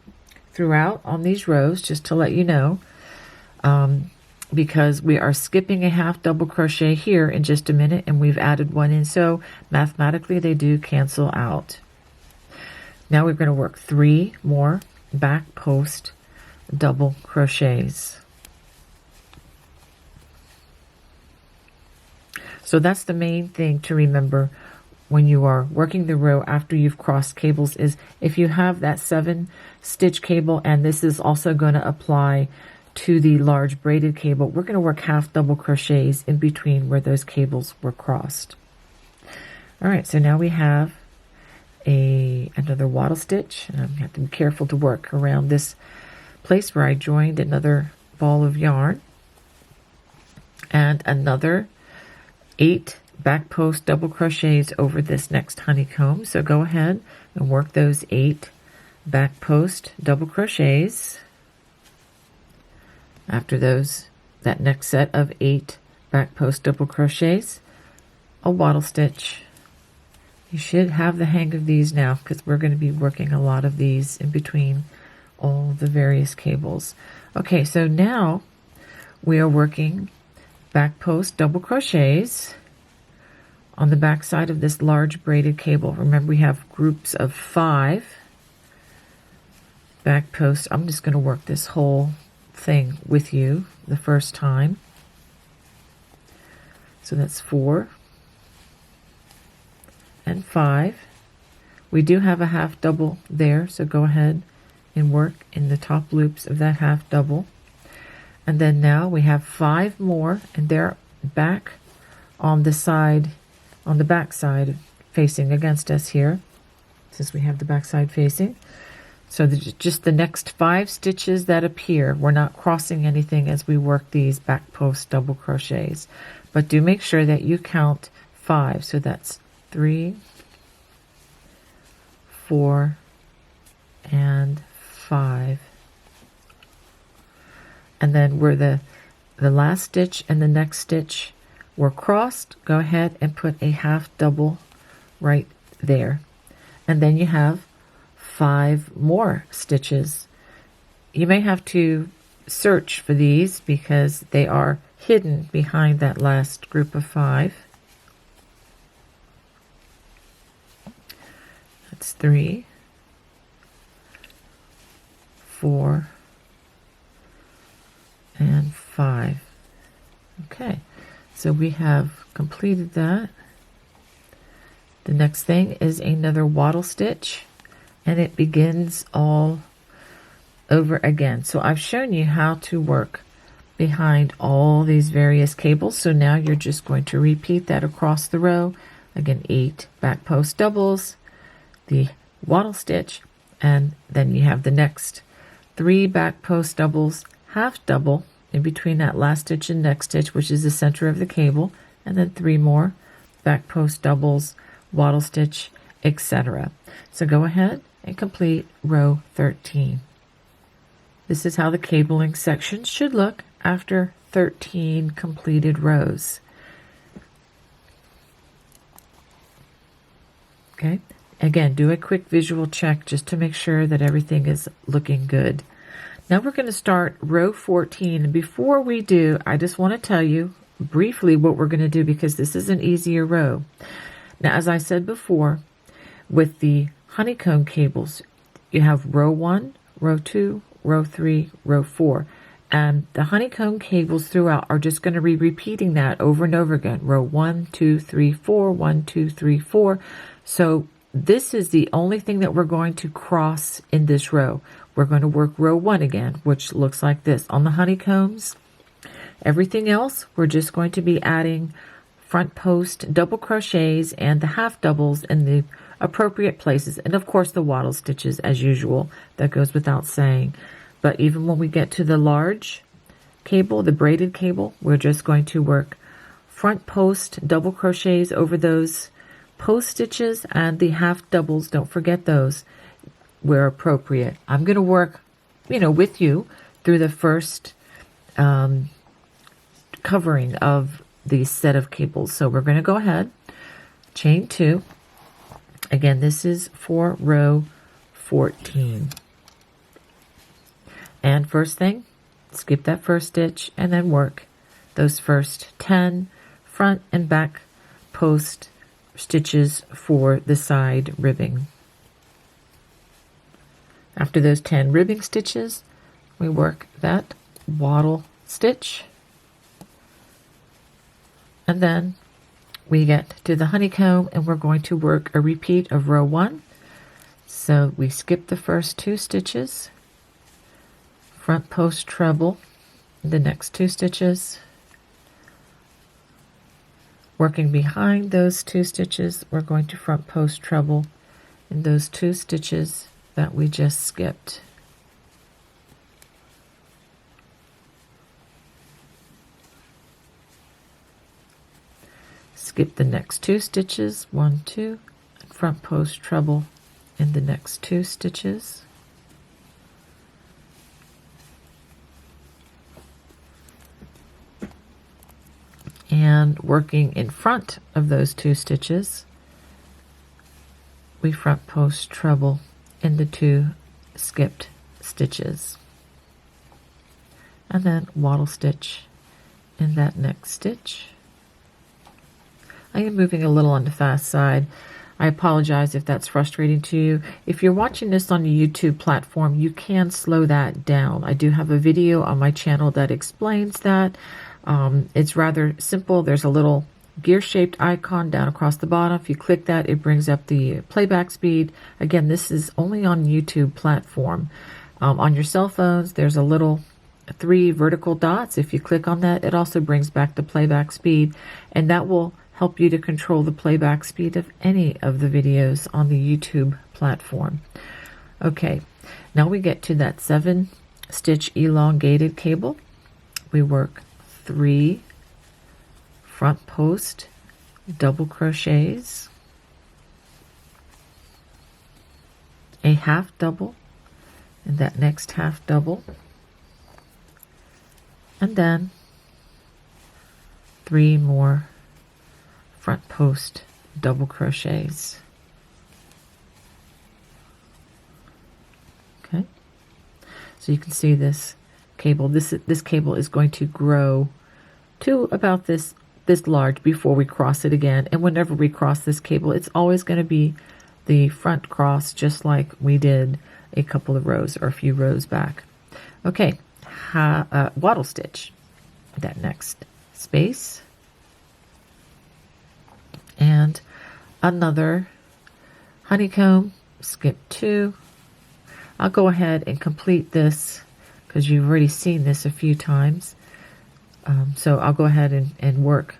throughout on these rows, just to let you know, because we are skipping a half double crochet here in just a minute and we've added 1 in, so mathematically they do cancel out. Now we're going to work 3 more back post double crochets. So that's the main thing to remember when you are working the row after you've crossed cables, is if you have that 7 stitch cable, and this is also going to apply to the large braided cable, we're going to work half double crochets in between where those cables were crossed. All right, so now we have another wattle stitch, and I have to be careful to work around this place where I joined another ball of yarn, and another 8 back post double crochets over this next honeycomb. So go ahead and work those 8 back post double crochets. After that next set of 8 back post double crochets, a wattle stitch. You should have the hang of these now, because we're going to be working a lot of these in between all the various cables. Okay, so now we are working back post double crochets on the back side of this large braided cable. Remember, we have groups of 5 back posts. I'm just going to work this whole thing with you the first time. So that's 4 and 5. We do have a half double there, so go ahead and work in the top loops of that half double. And then now we have 5 more, and they're back on the side, on the back side facing against us here, since we have the back side facing. So just the next 5 stitches that appear, we're not crossing anything as we work these back post double crochets, but do make sure that you count 5. So that's 3, 4, and 5. And then where the last stitch and the next stitch were crossed, go ahead and put a half double right there. And then you have 5 more stitches. You may have to search for these because they are hidden behind that last group of 5. That's 3, 4, and 5. Okay, so we have completed that. The next thing is another wattle stitch, and it begins all over again. So I've shown you how to work behind all these various cables. So now you're just going to repeat that across the row. Again, 8 back post doubles, the wattle stitch, and then you have the next 3 back post doubles, half double in between that last stitch and next stitch, which is the center of the cable, and then 3 more back post doubles, wattle stitch, etc. So go ahead and complete row 13. This is how the cabling section should look after 13 completed rows. Okay, again, do a quick visual check just to make sure that everything is looking good. Now we're going to start row 14, and before we do, I just want to tell you briefly what we're going to do, because this is an easier row. Now, as I said before, with the honeycomb cables, you have row 1, row 2, row 3, row 4, and the honeycomb cables throughout are just going to be repeating that over and over again. Row 1, 2, 3, 4, 1, 2, 3, 4. So this is the only thing that we're going to cross in this row. We're going to work row 1 again, which looks like this. On the honeycombs, everything else, we're just going to be adding front post double crochets and the half doubles in the appropriate places. And of course the wattle stitches as usual. That goes without saying. But even when we get to the large cable, the braided cable, we're just going to work front post double crochets over those post stitches, and the half doubles, don't forget those where appropriate. I'm going to work, with you through the first covering of the set of cables. So we're going to go ahead, chain 2. Again, this is for row 14. And first thing, skip that first stitch and then work those first 10 front and back post stitches for the side ribbing. After those 10 ribbing stitches, we work that wattle stitch, and then we get to the honeycomb, and we're going to work a repeat of row 1. So we skip the first 2 stitches, front post treble the next 2 stitches, working behind those 2 stitches, we're going to front post treble in those 2 stitches that we just skipped. Skip the next 2 stitches, 1, 2, and front post treble in the next 2 stitches. And working in front of those 2 stitches, we front post treble in the 2 skipped stitches, and then wattle stitch in that next stitch. I am moving a little on the fast side. I apologize if that's frustrating to you. If you're watching this on the YouTube platform, you can slow that down. I do have a video on my channel that explains that. It's rather simple. There's a little gear-shaped icon down across the bottom. If you click that, it brings up the playback speed. Again, this is only on YouTube platform. On your cell phones, there's a little 3 vertical dots. If you click on that, it also brings back the playback speed, and that will help you to control the playback speed of any of the videos on the YouTube platform. Okay, now we get to that 7 stitch elongated cable. We work 3 front post double crochets, a half double in that next half double, and then 3 more front post double crochets. Okay, so you can see this cable. This cable is going to grow to about this large before we cross it again. And whenever we cross this cable, it's always going to be the front cross, just like we did a couple of rows or a few rows back. Okay, wattle stitch that next space, and another honeycomb, skip 2. I'll go ahead and complete this because you've already seen this a few times. So I'll go ahead and work.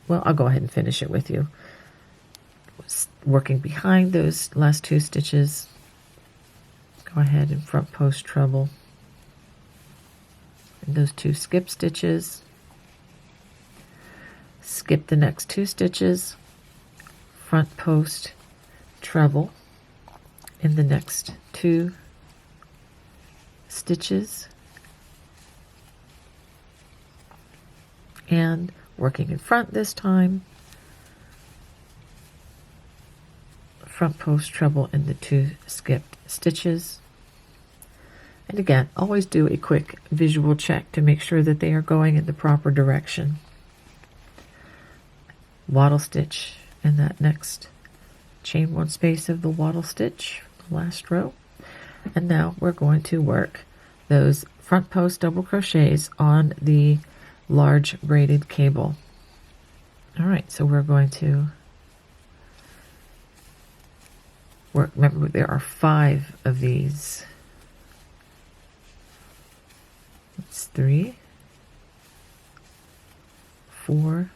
Well, I'll go ahead and finish it with you. Working behind those last 2 stitches, go ahead and front post treble in those 2 skip stitches. Skip the next 2 stitches, front post treble in the next 2 stitches, and working in front this time, front post treble in the 2 skipped stitches. And again, always do a quick visual check to make sure that they are going in the proper direction. Wattle stitch in that next chain 1 space of the wattle stitch, the last row. And now we're going to work those front post double crochets on the large braided cable. All right, so we're going to work. Remember, there are 5 of these. It's 3, 4,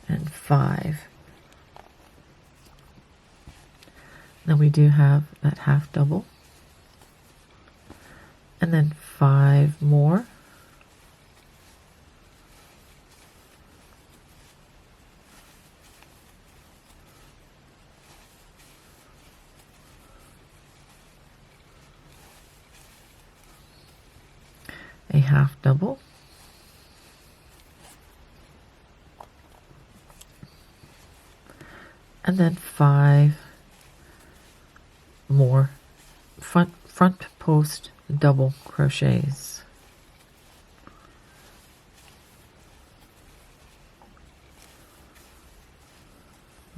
and 5. Now we do have that half double, and and then 5 more. A half double, and then 5 more front post double crochets.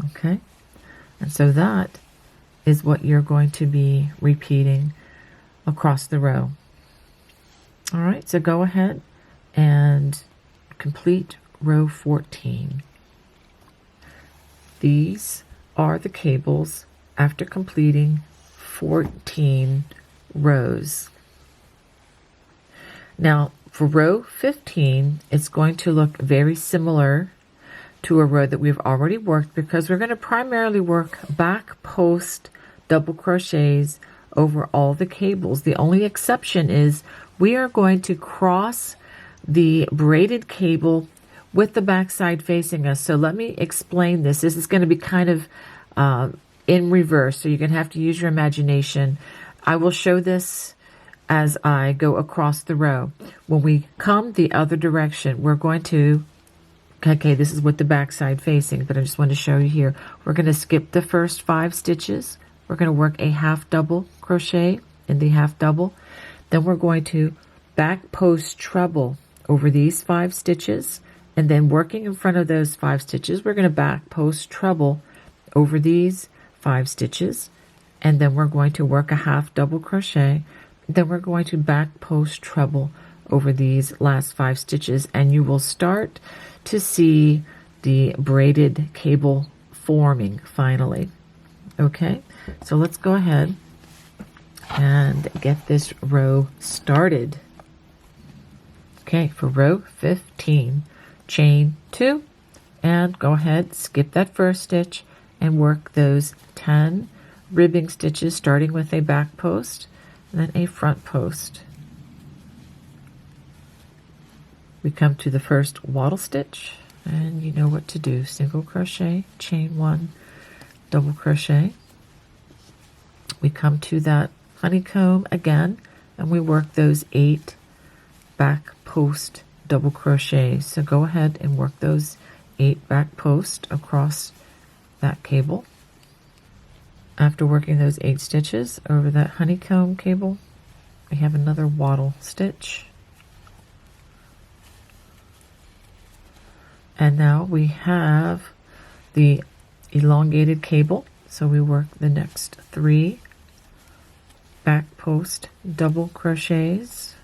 Okay, and so that is what you're going to be repeating across the row. All right, so go ahead and complete row 14. These are the cables after completing 14 rows. Now, for row 15, it's going to look very similar to a row that we've already worked, because we're going to primarily work back post double crochets over all the cables. The only exception is we are going to cross the braided cable with the back side facing us. So let me explain this. This is going to be kind of in reverse, so you're going to have to use your imagination. I will show this as I go across the row. When we come the other direction, we're going to, okay, this is with the back side facing, but I just want to show you here. We're going to skip the first 5 stitches. We're going to work a half double crochet in the half double. Then we're going to back post treble over these 5 stitches, and then working in front of those 5 stitches, we're going to back post treble over these 5 stitches, and then we're going to work a half double crochet. Then we're going to back post treble over these last 5 stitches, and you will start to see the braided cable forming finally. Okay, so let's go ahead and get this row started. Okay, for row 15, chain 2, and go ahead, skip that first stitch and work those 10 ribbing stitches, starting with a back post and then a front post. We come to the first wattle stitch, and you know what to do. Single crochet, chain 1, double crochet. We come to that honeycomb again, and we work those 8 back post double crochets. So go ahead and work those 8 back posts across that cable. After working those 8 stitches over that honeycomb cable, we have another wattle stitch. And now we have the elongated cable, so we work the next 3 back post double crochets.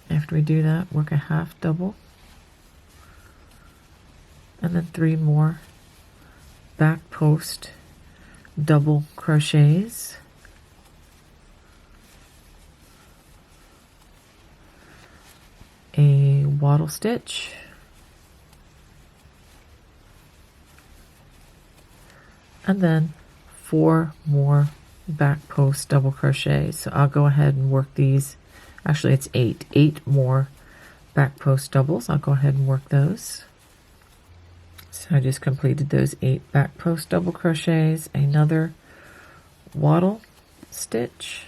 After we do that, work a half double, and then 3 more back post double crochets. A wattle stitch, and then 4 more back post double crochets. So I'll go ahead and work these. Actually, it's 8 more back post doubles. I'll go ahead and work those. So I just completed those 8 back post double crochets, another wattle stitch,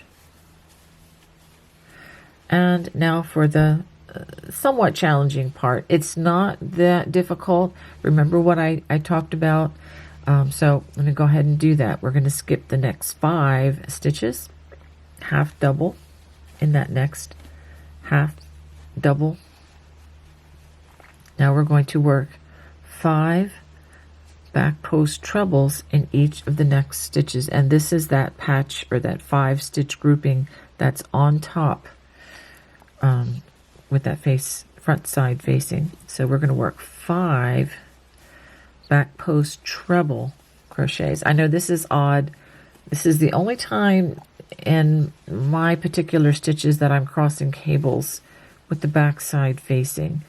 and now for the somewhat challenging part. It's not that difficult. Remember what I talked about. So I'm going to go ahead and do that. We're going to skip the next 5 stitches, half double in that next half double. Now we're going to work 5 back post trebles in each of the next stitches, and this is that patch or that 5 stitch grouping that's on top with that front side facing. So we're going to work 5 back post treble crochets. I know this is odd. This is the only time in my particular stitches that I'm crossing cables with the back side facing,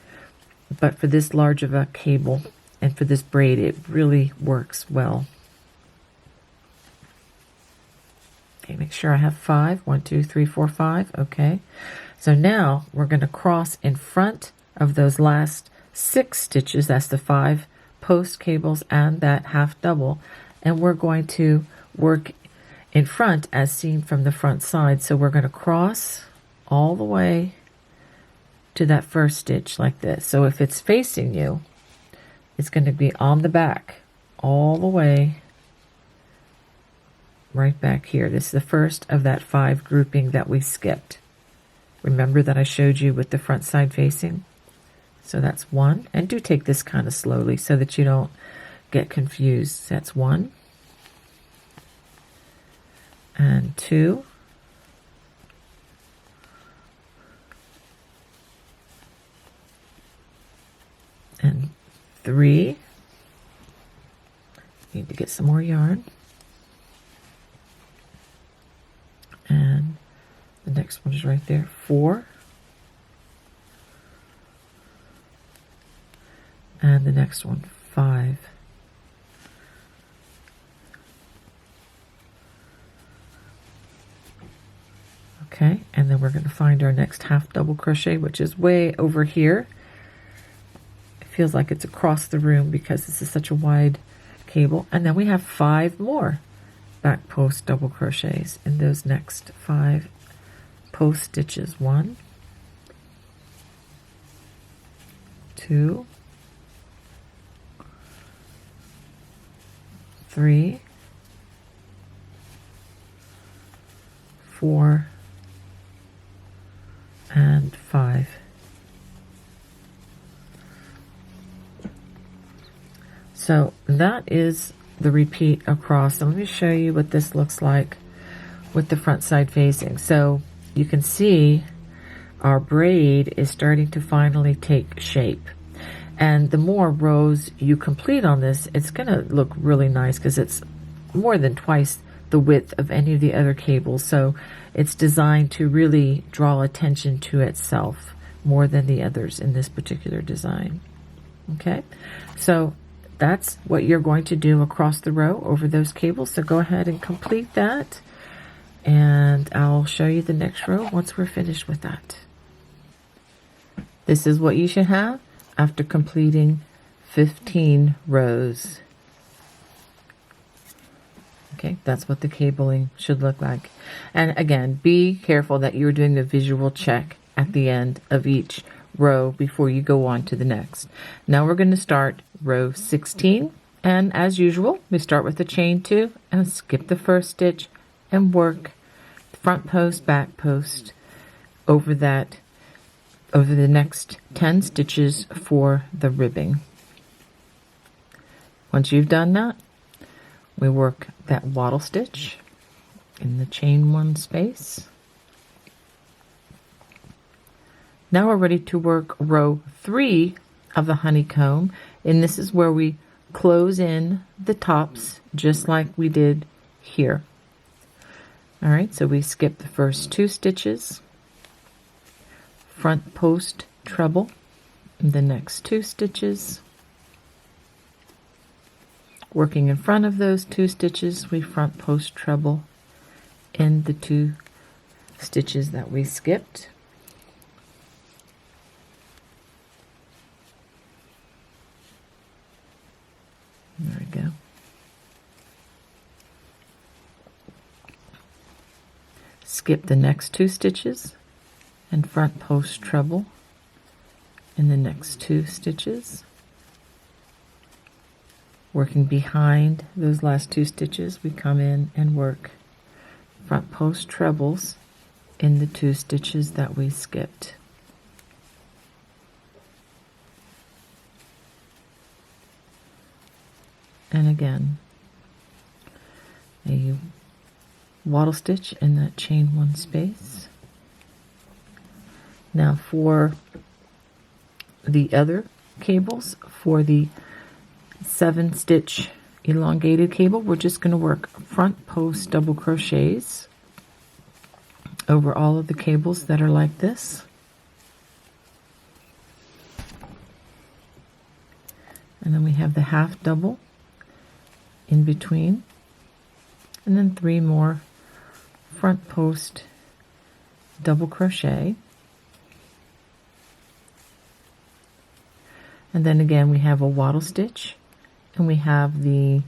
but for this large of a cable, And for this braid, it really works well. Okay, make sure I have 5. 1, 2, 3, 4, 5. Okay. So now we're going to cross in front of those last 6 stitches. That's the 5 post cables and that half double. And we're going to work in front as seen from the front side. So we're going to cross all the way to that first stitch like this. So if it's facing you, it's going to be on the back all the way right back here. This is the first of that 5 grouping that we skipped. Remember that I showed you with the front side facing? So that's 1. And do take this kind of slowly so that you don't get confused. That's 1. And 2. And 3. Need to get some more yarn. And the next one is right there. 4. And the next one, 5. Okay, and then we're going to find our next half double crochet, which is way over here. It feels like it's across the room because this is such a wide cable. And then we have 5 more back post double crochets in those next 5 post stitches. 1, 2, 3, 4, and 5. So that is the repeat across. So let me show you what this looks like with the front side facing. So you can see our braid is starting to finally take shape. And the more rows you complete on this, it's going to look really nice because it's more than twice the width of any of the other cables. So it's designed to really draw attention to itself more than the others in this particular design. Okay, so that's what you're going to do across the row over those cables. So go ahead and complete that, and I'll show you the next row once we're finished with that. This is what you should have after completing 15 rows. Okay, that's what the cabling should look like. And again, be careful that you're doing the visual check at the end of each row before you go on to the next. Now we're going to start row 16, and as usual, we start with the chain 2 and skip the first stitch and work front post, back post over the next 10 stitches for the ribbing. Once you've done that, we work that wattle stitch in the chain 1 space. Now we're ready to work row 3 of the honeycomb, and this is where we close in the tops just like we did here. All right, so we skip the first 2 stitches, front post treble in the next 2 stitches. Working in front of those 2 stitches, we front post treble in the 2 stitches that we skipped. There we go. Skip the next 2 stitches and front post treble in the next 2 stitches. Working behind those last 2 stitches, we come in and work front post trebles in the 2 stitches that we skipped. And again, a wattle stitch in that chain 1 space. Now for the other cables, for the 7-stitch elongated cable, we're just going to work front post double crochets over all of the cables that are like this. and then we have the half double in between, and then 3 more front post double crochet, and then again we have a wattle stitch, and we have the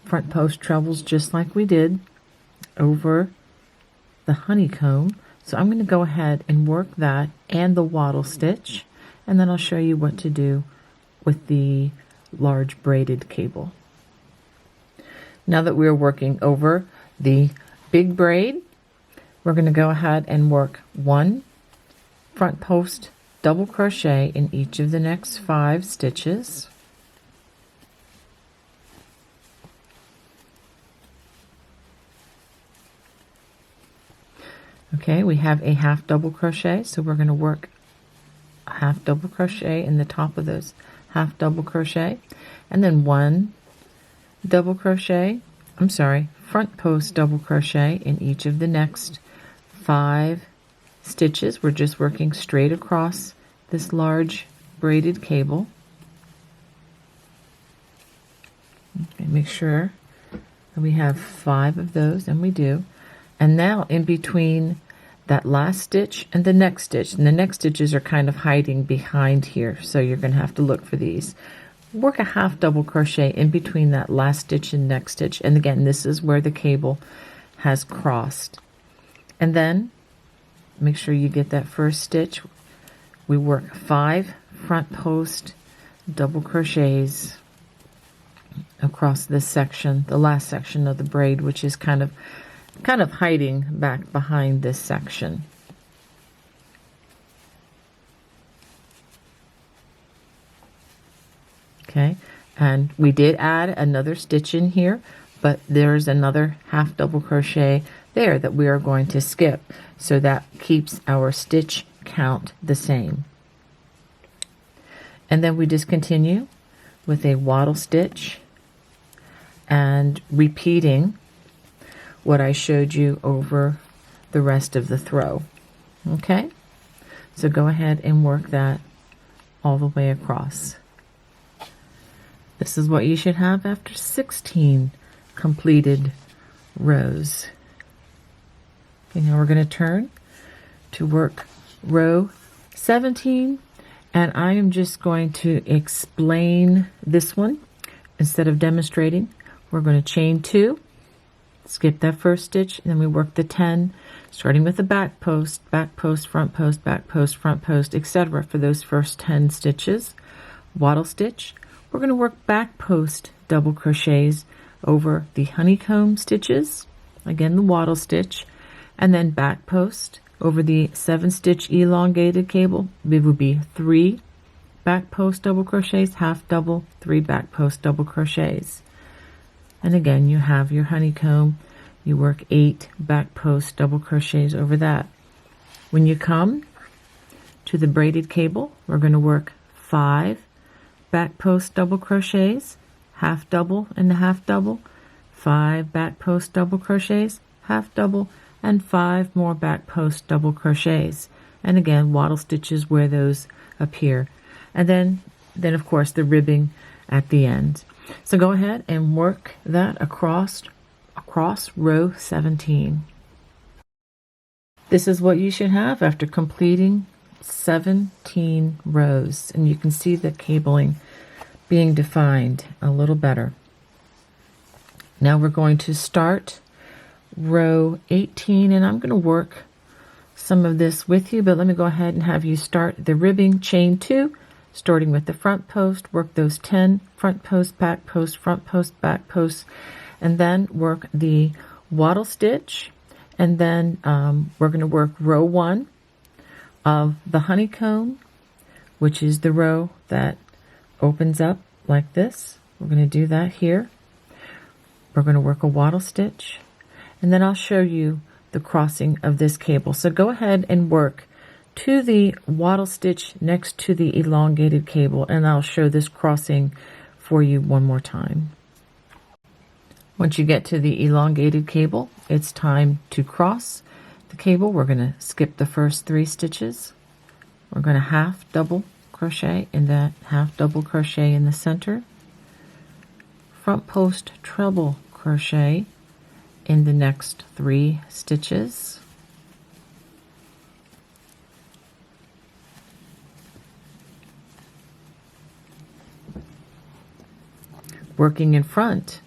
front post trebles just like we did over the honeycomb. So I'm going to go ahead and work that and the wattle stitch, and then I'll show you what to do with the large braided cable. Now that we're working over the big braid, we're going to go ahead and work 1 front post double crochet in each of the next 5 stitches. Okay, we have a half double crochet, so we're going to work a half double crochet in the top of those half double crochet, and then 1 double crochet, front post double crochet in each of the next 5 stitches. We're just working straight across this large braided cable. Okay, make sure that we have 5 of those, and we do. And now in between that last stitch and the next stitch, and the next stitches are kind of hiding behind here, so you're going to have to look for these. Work a half double crochet in between that last stitch and next stitch, and again this is where the cable has crossed. And then make sure you get that first stitch. We work 5 front post double crochets across this section, the last section of the braid, which is kind of hiding back behind this section. Okay, and we did add another stitch in here, but there's another half double crochet there that we are going to skip, so that keeps our stitch count the same. And then we just continue with a wattle stitch and repeating what I showed you over the rest of the throw. Okay, so go ahead and work that all the way across. This is what you should have after 16 completed rows. Okay, now we're going to turn to work row 17, and I am just going to explain this one instead of demonstrating. We're going to chain 2, skip that first stitch, and then we work the 10, starting with the back post, front post, back post, front post, etc. for those first 10 stitches. Wattle stitch. We're going to work back post double crochets over the honeycomb stitches, again the wattle stitch, and then back post over the 7-stitch elongated cable. It would be 3 back post double crochets, half double, 3 back post double crochets. And again, you have your honeycomb. You work 8 back post double crochets over that. When you come to the braided cable, we're going to work 5 back post double crochets, half double and a half double, 5 back post double crochets, half double, and 5 more back post double crochets. And again, wattle stitches where those appear. And then of course the ribbing at the end. So go ahead and work that across row 17. This is what you should have after completing 17 rows, and you can see the cabling being defined a little better. Now we're going to start row 18, and I'm going to work some of this with you, but let me go ahead and have you start the ribbing. Chain 2, starting with the front post, work those 10 front post, back post, front post, back post, and then work the wattle stitch, and then we're going to work row 1 of the honeycomb, which is the row that opens up like this. We're going to do that here. We're going to work a wattle stitch, and then I'll show you the crossing of this cable. So go ahead and work to the wattle stitch next to the elongated cable, and I'll show this crossing for you one more time. Once you get to the elongated cable, it's time to cross the cable. We're going to skip the first 3 stitches. We're going to half double crochet in that half double crochet in the center, front post treble crochet in the next 3 stitches, working in front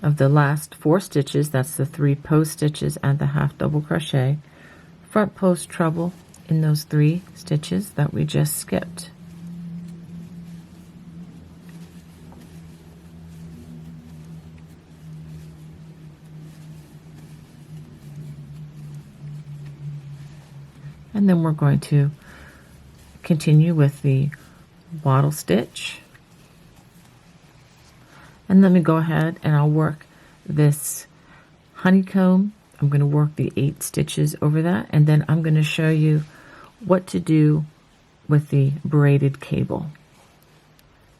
of the last 4 stitches, that's the 3 post stitches and the half double crochet, front post treble in those 3 stitches that we just skipped. And then we're going to continue with the wattle stitch. And let me go ahead and I'll work this honeycomb. I'm going to work the 8 stitches over that, and then I'm going to show you what to do with the braided cable.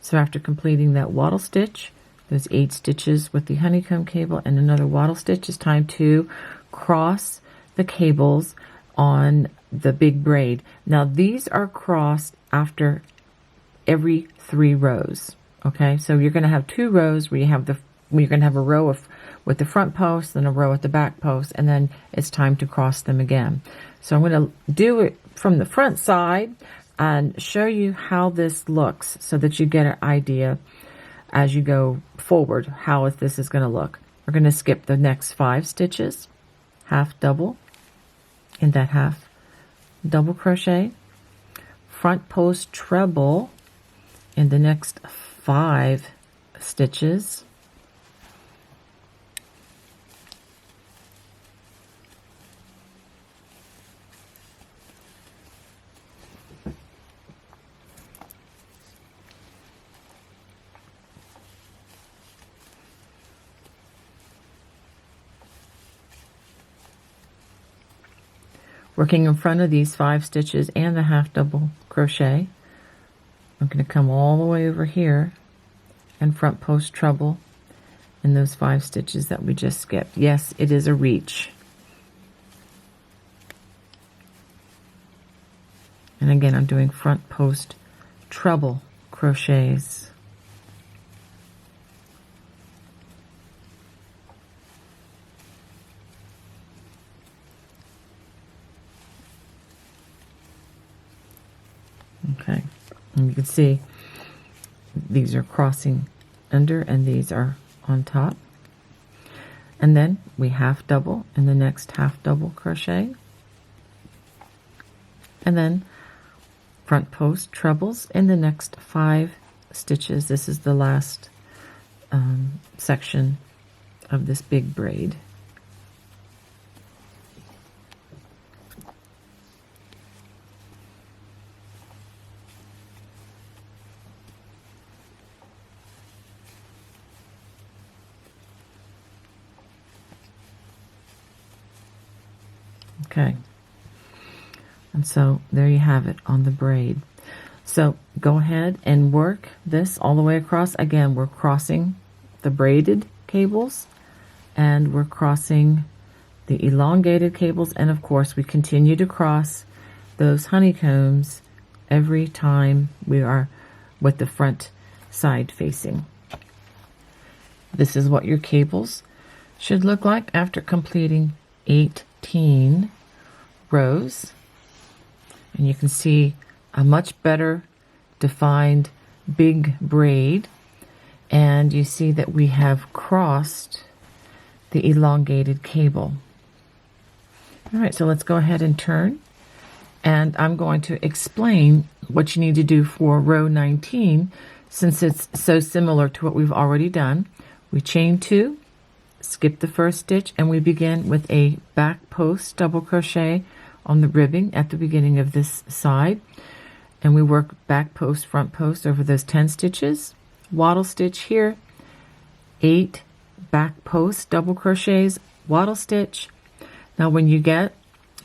So after completing that wattle stitch, those 8 stitches with the honeycomb cable and another wattle stitch, it's time to cross the cables on the big braid. Now these are crossed after every 3 rows. Okay, so you're going to have 2 rows where you're going to have a row with the front post, then a row at the back post, and then it's time to cross them again. So I'm going to do it from the front side and show you how this looks so that you get an idea as you go forward how this is going to look. We're going to skip the next 5 stitches, half double in that half double crochet, front post treble in the next 5 stitches, working in front of these 5 stitches and the half double crochet. I'm going to come all the way over here and front post treble in those 5 stitches that we just skipped. Yes, it is a reach. And again, I'm doing front post treble crochets. Okay, and you can see these are crossing under and these are on top. And then we half double in the next half double crochet. And then front post trebles in the next 5 stitches. This is the last section of this big braid. Okay, and so there you have it on the braid. So go ahead and work this all the way across. Again, we're crossing the braided cables and we're crossing the elongated cables, and of course we continue to cross those honeycombs every time we are with the front side facing. This is what your cables should look like after completing 18 rows, and you can see a much better defined big braid, and you see that we have crossed the elongated cable. All right, so let's go ahead and turn, and I'm going to explain what you need to do for row 19 since it's so similar to what we've already done. We chain 2, skip the first stitch, and we begin with a back post double crochet on the ribbing at the beginning of this side, and we work back post front post over those 10 stitches, wattle stitch here, 8 back post double crochets, wattle stitch. Now when you get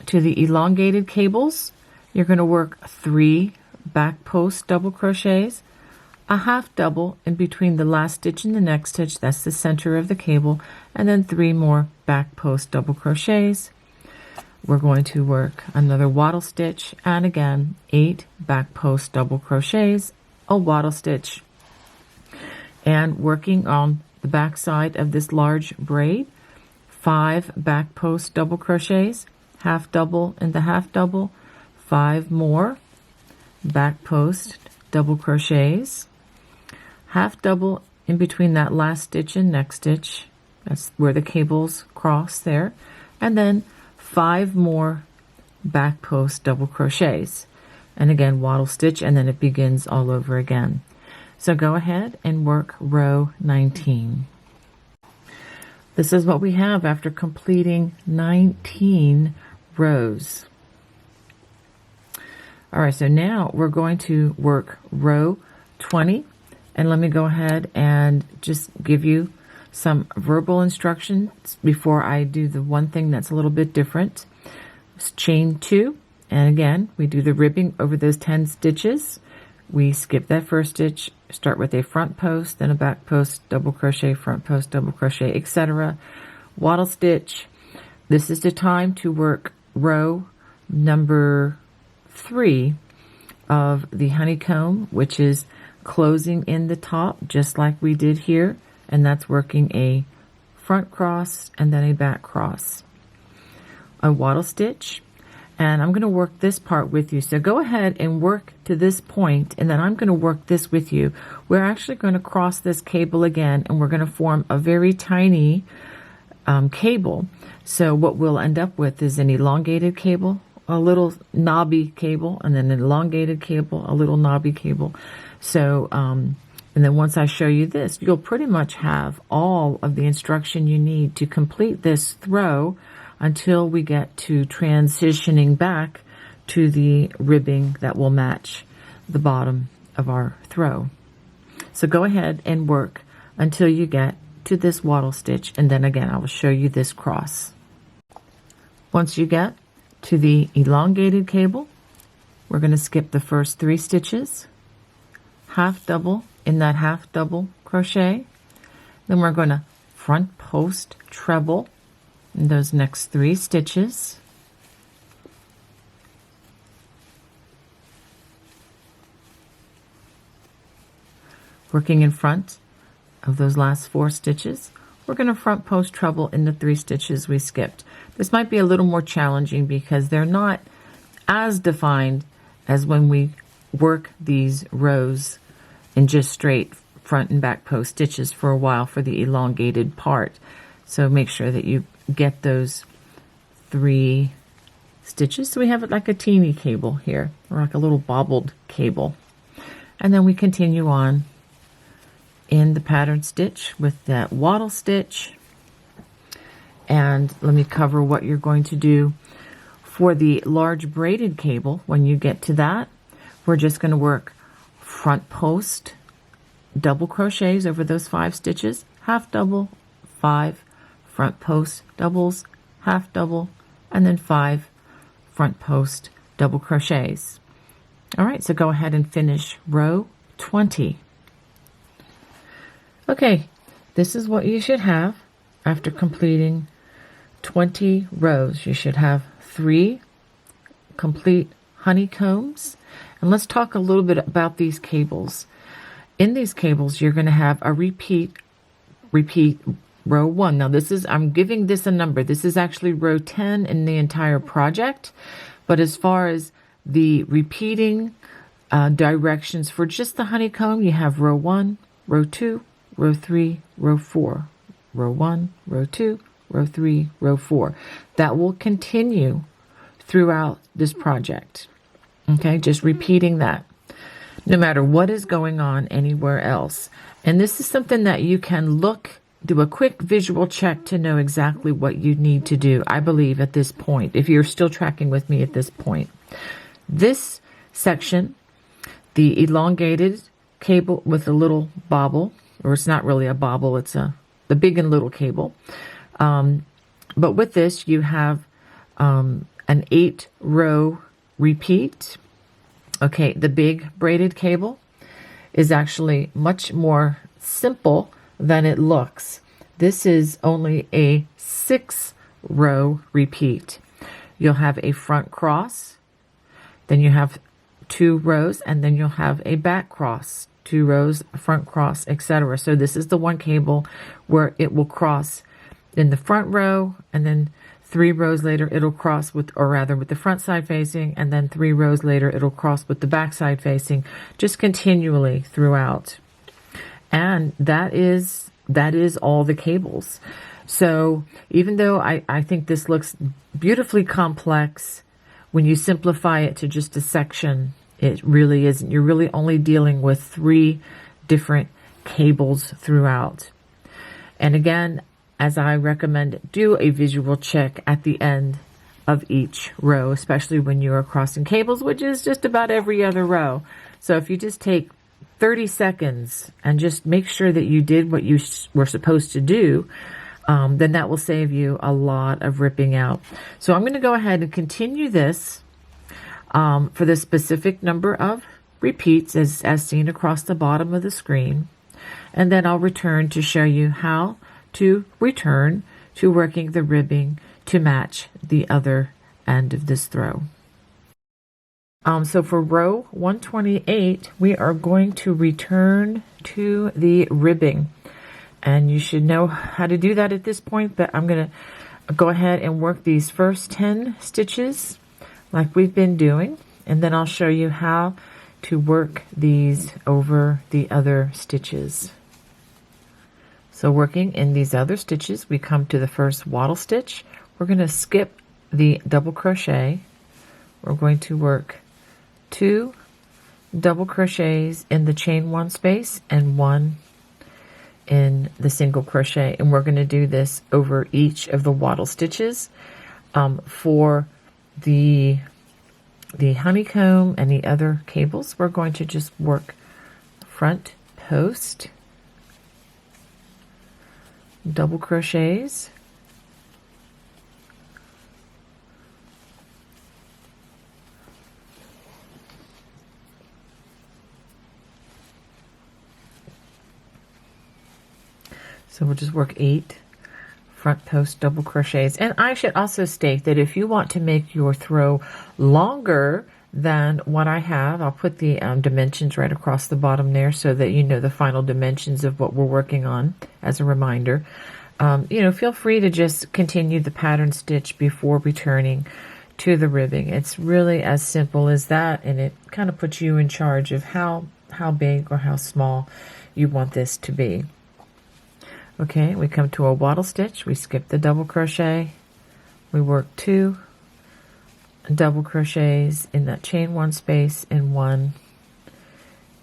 to the elongated cables, you're going to work 3 back post double crochets, a half double in between the last stitch and the next stitch, that's the center of the cable, and then 3 more back post double crochets, we're going to work another wattle stitch, and again 8 back post double crochets, a wattle stitch, and working on the back side of this large braid, 5 back post double crochets, half double into half double, 5 more back post double crochets, half double in between that last stitch and next stitch. That's where the cables cross there, and then 5 more back post double crochets, and again wattle stitch, and then it begins all over again. So go ahead and work row 19. This is what we have after completing 19 rows. All right, so now we're going to work row 20, and let me go ahead and just give you some verbal instructions before I do the one thing that's a little bit different. It's chain 2, and again we do the ribbing over those 10 stitches. We skip that first stitch, start with a front post, then a back post, double crochet, front post, double crochet, etc. Wattle stitch. This is the time to work row number 3 of the honeycomb, which is closing in the top just like we did here, and that's working a front cross and then a back cross. A wattle stitch, and I'm going to work this part with you. So go ahead and work to this point, and then I'm going to work this with you. We're actually going to cross this cable again, and we're going to form a very tiny cable. So what we'll end up with is an elongated cable, a little knobby cable, and then an elongated cable, a little knobby cable. So, and then once I show you this, you'll pretty much have all of the instruction you need to complete this throw until we get to transitioning back to the ribbing that will match the bottom of our throw. So go ahead and work until you get to this wattle stitch, and then again I will show you this cross. Once you get to the elongated cable, we're going to skip the first 3 stitches, half double in that half double crochet, then we're going to front post treble in those next 3 stitches, working in front of those last 4 stitches. We're going to front post treble in the 3 stitches we skipped. This might be a little more challenging because they're not as defined as when we work these rows in just straight front and back post stitches for a while for the elongated part. So make sure that you get those 3 stitches. So we have it like a teeny cable here, or like a little bobbled cable. And then we continue on in the pattern stitch with that wattle stitch. And let me cover what you're going to do for the large braided cable. When you get to that, we're just going to work front post double crochets over those 5 stitches, half double, 5 front post doubles, half double, and then 5 front post double crochets. All right, so go ahead and finish row 20. Okay, this is what you should have after completing 20 rows. You should have 3 complete honeycombs. And let's talk a little bit about these cables. In these cables, you're going to have a repeat row 1. Now this is, I'm giving this a number. This is actually row 10 in the entire project. But as far as the repeating directions for just the honeycomb, you have row 1, row 2, row 3, row 4, row 1, row 2, row 3, row 4. That will continue throughout this project. Okay, just repeating that, no matter what is going on anywhere else. And this is something that you can do a quick visual check to know exactly what you need to do, I believe, at this point, if you're still tracking with me at this point. This section, the elongated cable with a little bobble, or it's not really a bobble, it's the big and little cable. But with this, you have an 8-row repeat. Okay, the big braided cable is actually much more simple than it looks. This is only a 6-row repeat. you'll have a front cross, then you have 2 rows, and then you'll have a back cross, 2 rows, front cross, etc. So this is the one cable where it will cross in the front row, and then 3 rows later it'll cross with, or rather with the front side facing, and then 3 rows later it'll cross with the back side facing, just continually throughout. And that is all the cables. So even though I think this looks beautifully complex, when you simplify it to just a section, it really isn't. You're really only dealing with 3 different cables throughout. And again, as I recommend, do a visual check at the end of each row, especially when you are crossing cables, which is just about every other row. So if you just take 30 seconds and just make sure that you did what you were supposed to do, then that will save you a lot of ripping out. So I'm going to go ahead and continue this for the specific number of repeats as seen across the bottom of the screen. And then I'll return to show you how to return to working the ribbing to match the other end of this throw. So for row 128, we are going to return to the ribbing. And you should know how to do that at this point, but I'm going to go ahead and work these first 10 stitches like we've been doing. And then I'll show you how to work these over the other stitches. So working in these other stitches, we come to the first wattle stitch. We're going to skip the double crochet. We're going to work 2 double crochets in the chain 1 space and 1 in the single crochet, and we're going to do this over each of the wattle stitches. For the honeycomb and the other cables, we're going to just work front post, double crochets, so we'll just work 8 front post double crochets. And I should also state that if you want to make your throw longer than what I have, I'll put the dimensions right across the bottom there so that you know the final dimensions of what we're working on as a reminder. Feel free to just continue the pattern stitch before returning to the ribbing. It's really as simple as that, and it kind of puts you in charge of how big or how small you want this to be. Okay, we come to a wattle stitch, we skip the double crochet, we work 2 double crochets in that chain 1 space and 1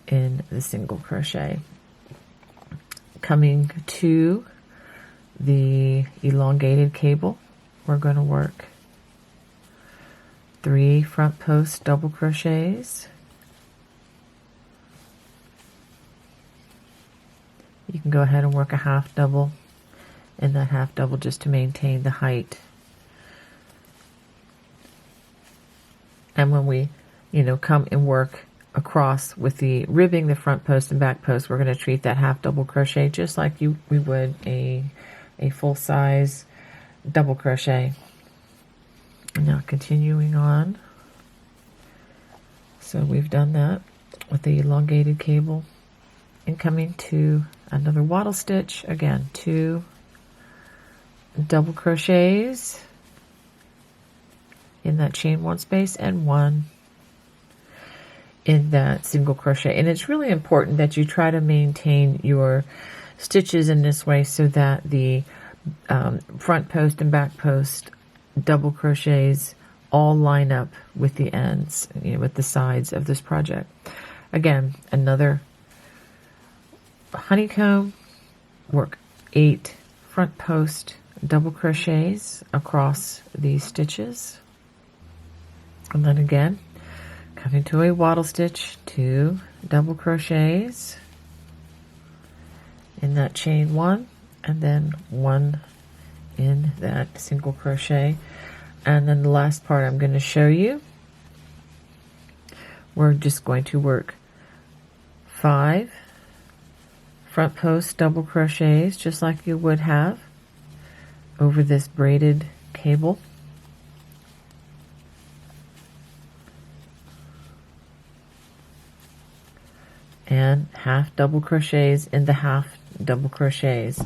in the single crochet. Coming to the elongated cable, we're going to work 3 front post double crochets. You can go ahead and work a half double in that half double just to maintain the height. And when we, come and work across with the ribbing, the front post and back post, we're going to treat that half double crochet just like we would a full size double crochet. Now continuing on. So we've done that with the elongated cable. And coming to another wattle stitch, again 2 double crochets in that chain 1 space and 1 in that single crochet. And it's really important that you try to maintain your stitches in this way so that the front post and back post double crochets all line up with the ends, with the sides of this project. Again, another honeycomb, work 8 front post double crochets across these stitches, and then again coming to a wattle stitch, 2 double crochets in that chain 1 and then 1 in that single crochet. And then the last part I'm going to show you, we're just going to work 5 front post double crochets just like you would have over this braided cable. and half double crochets in the half double crochets.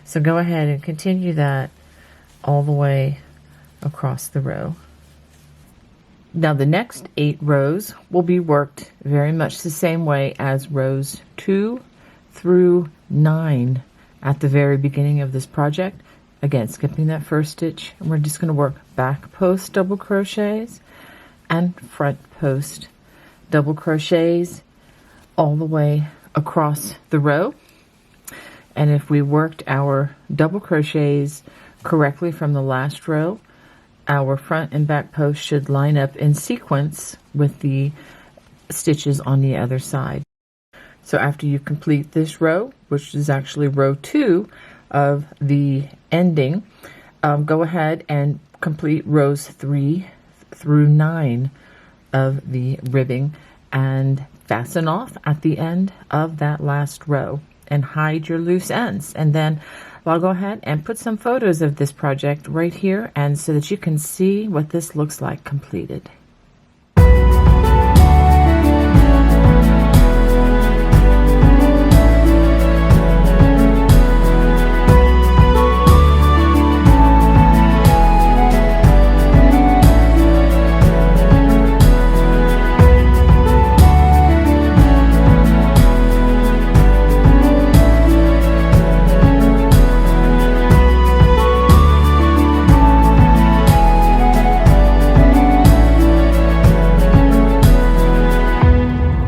So go ahead and continue that all the way across the row. Now the next 8 rows will be worked very much the same way as rows 2 through 9 at the very beginning of this project. Again, skipping that first stitch, and we're just going to work back post double crochets and front post double crochets all the way across the row. And if we worked our double crochets correctly from the last row, our front and back post should line up in sequence with the stitches on the other side. So after you complete this row, which is actually row 2 of the ending, go ahead and complete rows 3 through 9 of the ribbing and fasten off at the end of that last row and hide your loose ends. And then I'll go ahead and put some photos of this project right here, and so that you can see what this looks like completed.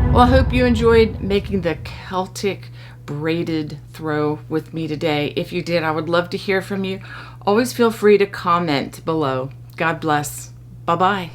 Well, I hope you enjoyed making the Celtic braided throw with me today. If you did, I would love to hear from you. Always feel free to comment below. God bless. Bye-bye.